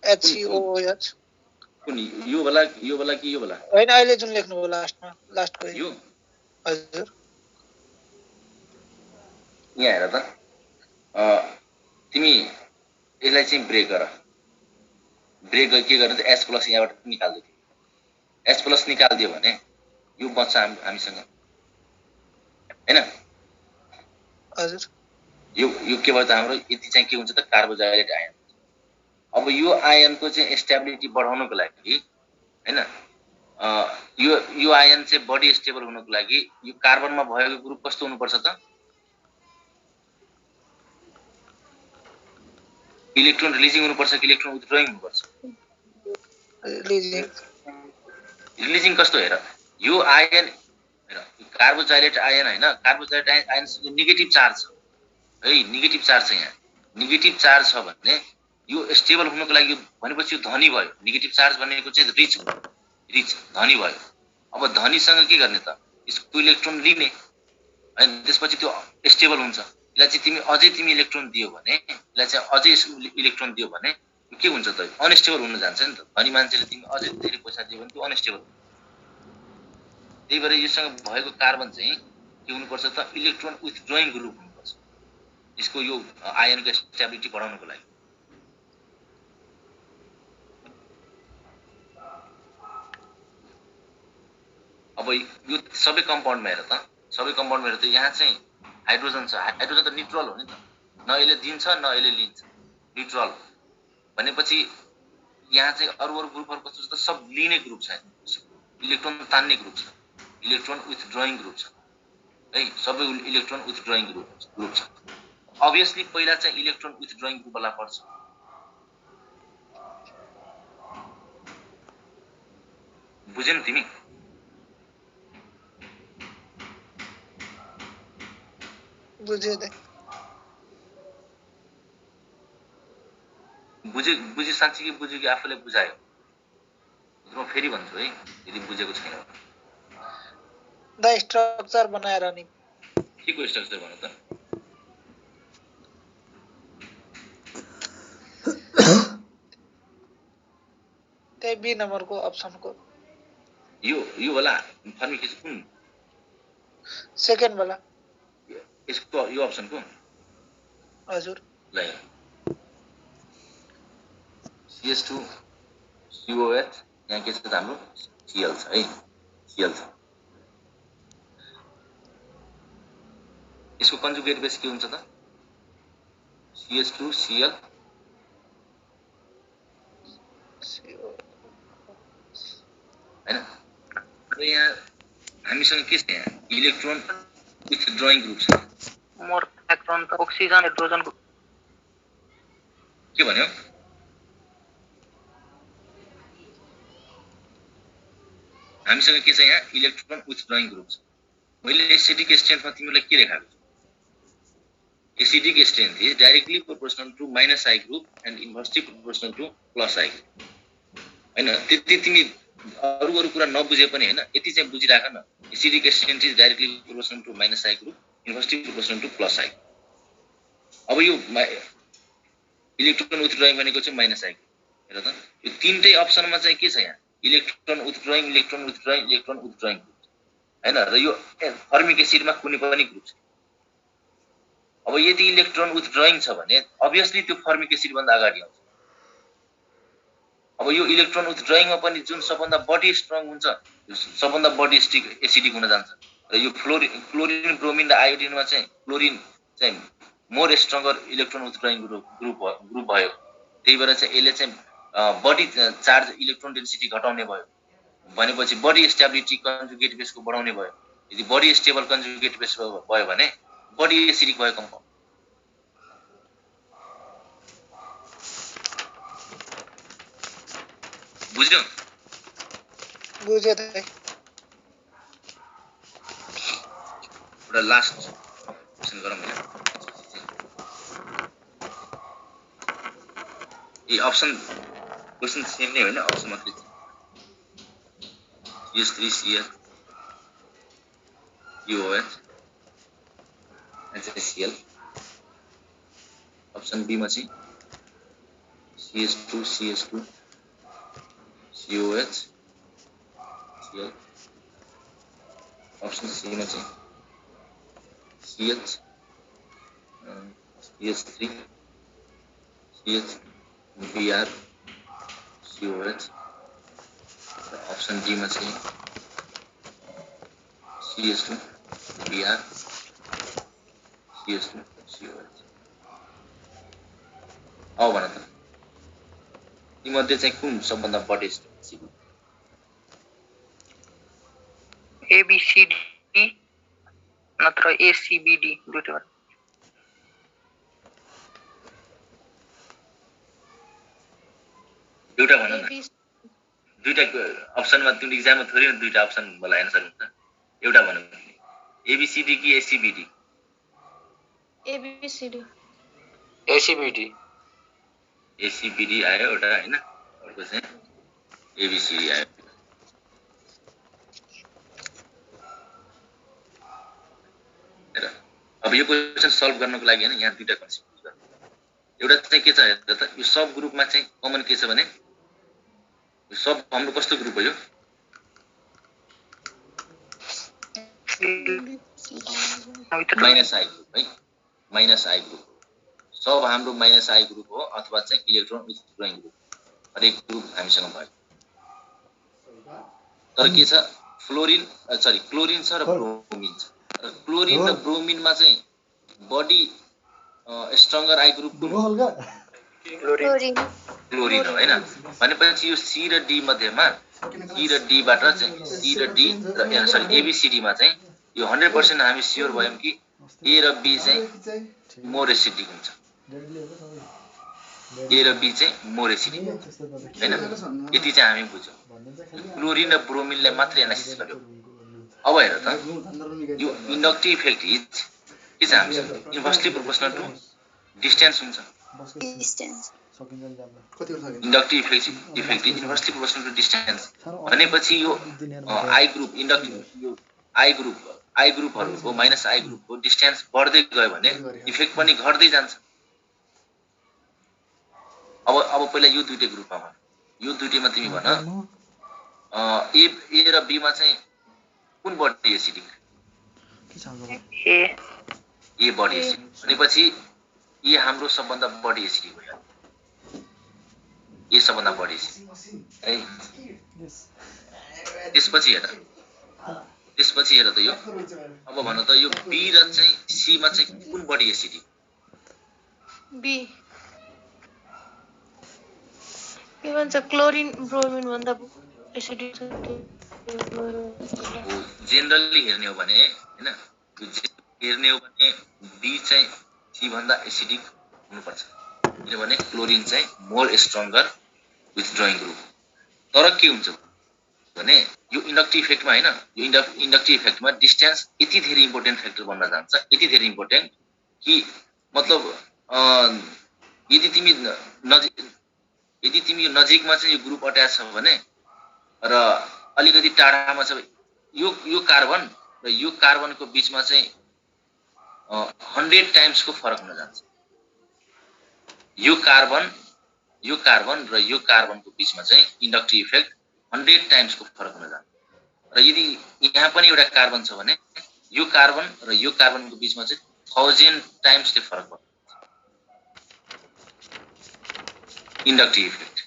HCOOH कुन यो वाला कि यो वाला हैन अहिले जुन लेख्नु भयो लास्टको यो हजुर यहाँ हेर त तिमी यसलाई चाहिँ ब्रेक गर के गर्ने त H+ यहाँबाट निकाल्दियो H+ निकाल्दियो भने यो बच्चा हामीसँग हैन हजुर यो के भयो त हाम्रो यति चाहिँ के हुन्छ त कार्बोजाइलेट आयन अब यो आयनको चाहिँ स्टेबिलिटी बढाउनको लागि हैन यो आयन चाहिँ बडी स्टेबल हुनको लागि यो कार्बनमा भएको ग्रुप कस्तो हुनु पर्छ त इलेक्ट्रोन रिलिजिङ हुनु पर्छ कि इलेक्ट्रोन विथड्रइङ हुनु पर्छ रिलिजिङ कस्तो हेर यो आयन हेर कार्बोजाइलेट आयन हैन कार्बोजाइलेट आयन नेगेटिभ चार्ज छ है नेगेटिभ चार्ज छ यहाँ नेगेटिभ चार्ज छ भने यो स्टेबल हुनको लागि भनेपछि यो धनी भयो नेगेटिभ चार्ज भनेको चाहिँ रिच धनी भयो अब धनीसँग के गर्ने त यसको इलेक्ट्रोन लिने अनि त्यसपछि त्यो स्टेबल हुन्छ यसलाई चाहिँ तिमी इलेक्ट्रोन दियो भने यसलाई चाहिँ अझै इलेक्ट्रोन दियो भने के हुन्छ त अनस्टेबल हुन जान्छ नि त धनी मान्छेले तिमी अझै धेरै पैसा दियो भने त्यो अनस्टेबल त्यही भएर योसँग भएको कार्बन चाहिँ के हुनु पर्छ त इलेक्ट्रोन विथड्रइङ ग्रुप हुनु पर्छ यसको यो आयनको स्टेबिलिटी बढाउनको लागि अब यो सबै कम्पाउन्डमा हेर त यहाँ चाहिँ हाइड्रोजन छ हाइड्रोजन त न्यूट्रल हो नि त न यसले दिन्छ न यसले लिन्छ न्यूट्रल भनेपछि यहाँ चाहिँ अरु ग्रुपहरु कस्तो छ त सब लिने ग्रुप छ इलेक्ट्रोन तान्ने ग्रुप छ इलेक्ट्रोन विथड्रइङ ग्रुप छ है सबै इलेक्ट्रोन विथड्रइङ ग्रुप छ obviously पहिला चाहिँ इलेक्ट्रोन विथड्रइङ ग्रुप वाला पर्छ बुझेन तिमी बुझे साँच्चै कि बुझ्यो कि आफूले बुझायो म फेरि भन्छु है यदि बुझेको छैन द स्ट्रक्चर बनाएर नि के को स्ट्रक्चर भन्नु त त्यही बी नम्बरको अप्सनको यो वाला फर्मुलेसन कुन सेकेन्ड वाला यसको यो अप्सनको हजुर ल CH2 COH यहाँ के छ त हाम्रो Cl छ है Cl छ यसको कन्जुगेट बेस के हुन्छ त CH2 Cl हैन र यहाँ हामीसँग के छ यहाँ इलेक्ट्रोन विथड्रइङ ग्रुप छ मोर इलेक्ट्रोन त ऑक्सीजन हाइड्रोजन के भन्यो हामीसँग के छ यहाँ इलेक्ट्रोन विथड्रइङ ग्रुप छ मैले एसिडिक स्ट्रेन्थमा तिमीलाई के लेखाएको छु acidic strength is directly proportional to minus I group and inversely proportional to plus I group हैन त्यति तिमी अरु कुरा नबुझे पनि हैन यति चाहिँ बुझिराख न acidic strength is directly proportional to minus I group inversely proportional to plus I अब यो इलेक्ट्रोन विथड्रइङ भनेको चाहिँ माइनस I हेर त यो तीनटै अप्सनमा चाहिँ के छ यहाँ इलेक्ट्रोन विथड्रइङ हैन र यो फर्मिक एसिडमा कुनै पनि ग्रुप छ अब यदि इलेक्ट्रोन विथड्रइङ छ भने obviously त्यो फर्मिक एसिड भन्दा अगाडि आउँछ अब यो इलेक्ट्रोन विथड्रइङमा पनि जुन सबभन्दा बढी स्ट्रङ हुन्छ सबभन्दा बढी एसिडिक हुन जान्छ र यो क्लोरिन ब्रोमिन र आयोडिनमा चाहिँ क्लोरिन चाहिँ more stronger electron withdrawing group भयो त्यही भएर चाहिँ यसले चाहिँ बढी चार्ज इलेक्ट्रोन डेन्सिटी घटाउने भयो भनेपछि बढी स्टेबिलिटी कन्जुगेट बेसको बढाउने भयो यदि बढी स्टेबल कन्जुगेट बेस भयो भने बढी एसिडिक भयो कम्पाउन्ड बुझ्यौ बुझे त एउटा लास्ट क्वेशन गरौँ हैन ए अप्सन क्वेशन सेम नै होइन अप्सन मात्रै CH3Cl UOH HCl option be मा चाहिँ CH2 CH2 COH Cl option C मा चाहिँ CH CH3 CH Br COH option D मा चाहिँ CH2 Br CH2 COH अब भन त यी मध्ये चाहिँ कुन सबभन्दा बढी ABCD नत्र ACBD दुईटा एउटा भन न दुईटा अप्सनमा तिम्रो एक्जाममा थोरै न दुईटा अप्सन मलाई आन्सर हुन्छ एउटा भन ABCD कि ACBD ACBD आयो एउटा हैन अर्को चाहिँ ABCD आयो हेर अब यो क्वेशन सल्भ गर्नको लागि हैन यहाँ दुईटा कन्सेप्ट युज गर्नु एउटा चाहिँ के छ हेर त यो सब ग्रुपमा चाहिँ कमन के छ भने यो सब हाम्रो कस्तो ग्रुप हो यो माइनस I ग्रुप है माइनस I ग्रुप सब हाम्रो माइनस I ग्रुप हो अथवा चाहिँ इलेक्ट्रोन विथड्रइङ ग्रुप हरेक ग्रुप हामीसँग भयो तर के छ क्लोरिन छ र ब्रोमिन छ क्लोरिन र ब्रोमिनमा चाहिँ बडी स्ट्रङ्गर I ग्रुप कुन हो क्लोरिन हो हैन भनेपछि यो C र D मध्येमा C र D बाट चाहिँ C र D र ABCD मा चाहिँ यो 100% हामी स्योर भयौं कि A र B चाहिँ मोर एसिडिक हुन्छ A र B चाहिँ मोर एसिडिक हैन यति चाहिँ हामी बुझ्यौं क्लोरिन र ब्रोमिनलाई मात्र एनालिसिस गर्यौं अब हेर त यो इन्डक्टिभ इफेक्ट के छ हामीसँग इन्भर्सली प्रोपोर्सनल टु डिस्टेन्स हुन्छ inductive effect inversely proportional to distance भनेपछि यो I ग्रुप इन्डक्टिभ यो I ग्रुपहरुको माइनस I ग्रुपको डिस्टेन्स बढ्दै गयो भने इफेक्ट पनि घट्दै जान्छ अब पहिला यो दुईटै ग्रुपमा भन यो दुईटैमा तिमी भन A र B मा चाहिँ कुन बढी एसिडिक ए बढी एसिडिक भनेपछि ए हाम्रो सबभन्दा बढी एसिडिक भयो ए सबभन्दा बढी एसिडिक है त्यसपछि हेर त यो अब भन त यो B र चाहिँ C मा चाहिँ कुन बढी एसिडिक बी के भन्छ क्लोरिन ब्रोमिन भन्दा एसिडिक जेनरली हेर्ने हो भने हैन B चाहिँ C भन्दा एसिडिक हुनुपर्छ किनभने क्लोरिन चाहिँ मोर स्ट्रङ्गर विथड्रइङ ग्रुप। तर के हुन्छ भने यो इन्डक्टिभ इफेक्टमा हैन, यो इन्डक्टिभ इफेक्टमा डिस्टेन्स यति धेरै इम्पोर्टेन्ट फ्याक्टर बन्न जान्छ, यति धेरै इम्पोर्टेन्ट कि मतलब यदि तिमी नजिकमा चाहिँ यो ग्रुप अट्याच छ भने र अलिकति टाढामा छ यो कार्बन र यो कार्बनको बीचमा चाहिँ 100 टाइम्सको फरक हुन जान्छ। यो कार्बन र यो कार्बनको बीचमा चाहिँ इन्डक्टिभ इफेक्ट 100 टाइम्सको फरक हुन जान्छ। र यदि यहाँ पनि एउटा कार्बन छ भने यो कार्बन र यो कार्बनको बीचमा चाहिँ 1000 टाइम्सले फरक पर्छ इन्डक्टिभ इफेक्ट।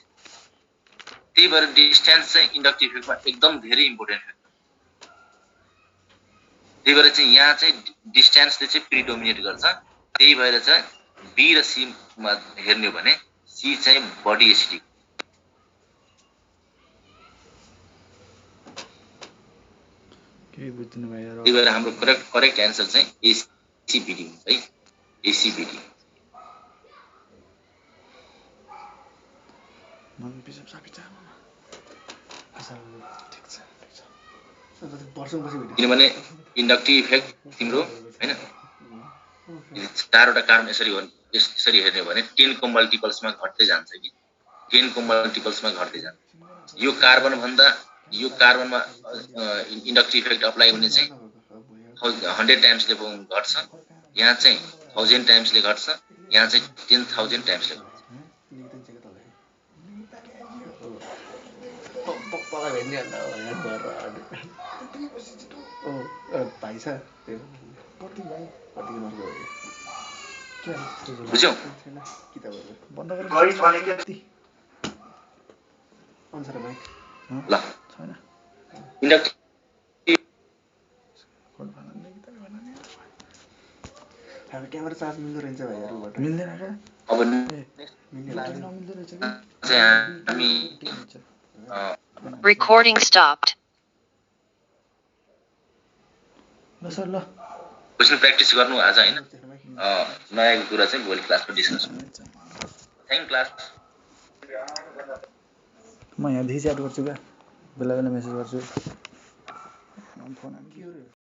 त्यही भएर डिस्टेन्स चाहिँ इन्डक्टिभ इफेक्टमा एकदम धेरै इम्पोर्टेन्ट फ्याक्टर। त्यही भएर चाहिँ यहाँ चाहिँ डिस्टेन्सले चाहिँ प्रिडोमिनेट गर्छ। त्यही भएर चाहिँ बी र सी मा हेर्ने हो भने सी चाहिँ बडी एसिडिक। त्यही भएर हाम्रो करेक्ट एन्सर चाहिँ एसिबिडी हुन्छ है, एसिबिडी। किनभने इन्डक्टिभ इफेक्ट तिम्रो हैन, 4वटा कार्बन यसरी हेर्ने हो भने 10 को मल्टिपल्समा घट्दै जान्छ कि 10 को मल्टिपल्समा घट्दै जान्छ। यो कार्बनमा इन्डक्टिभ इफेक्ट अप्लाई हुने चाहिँ 100 टाइम्सले घट्छ, यहाँ चाहिँ 1000 टाइम्सले घट्छ, यहाँ चाहिँ 10,000 टाइम्सले घट्छ। बुझ्यौ? ल क्यामेरा चार्ज मिल्दो रहेछ भाइहरुबाट। मिल्दैन के? अब Recording stopped. ल सर ल क्वेशन प्र्याक्टिस गर्नु आज हैन, नयाँ कुरा चाहिँ भोलि क्लासमा डिस्कस गर्नु। Thank class. म यहाँ च्याट गर्छु क्या, बेला बेला मेसेज गर्छु। फोन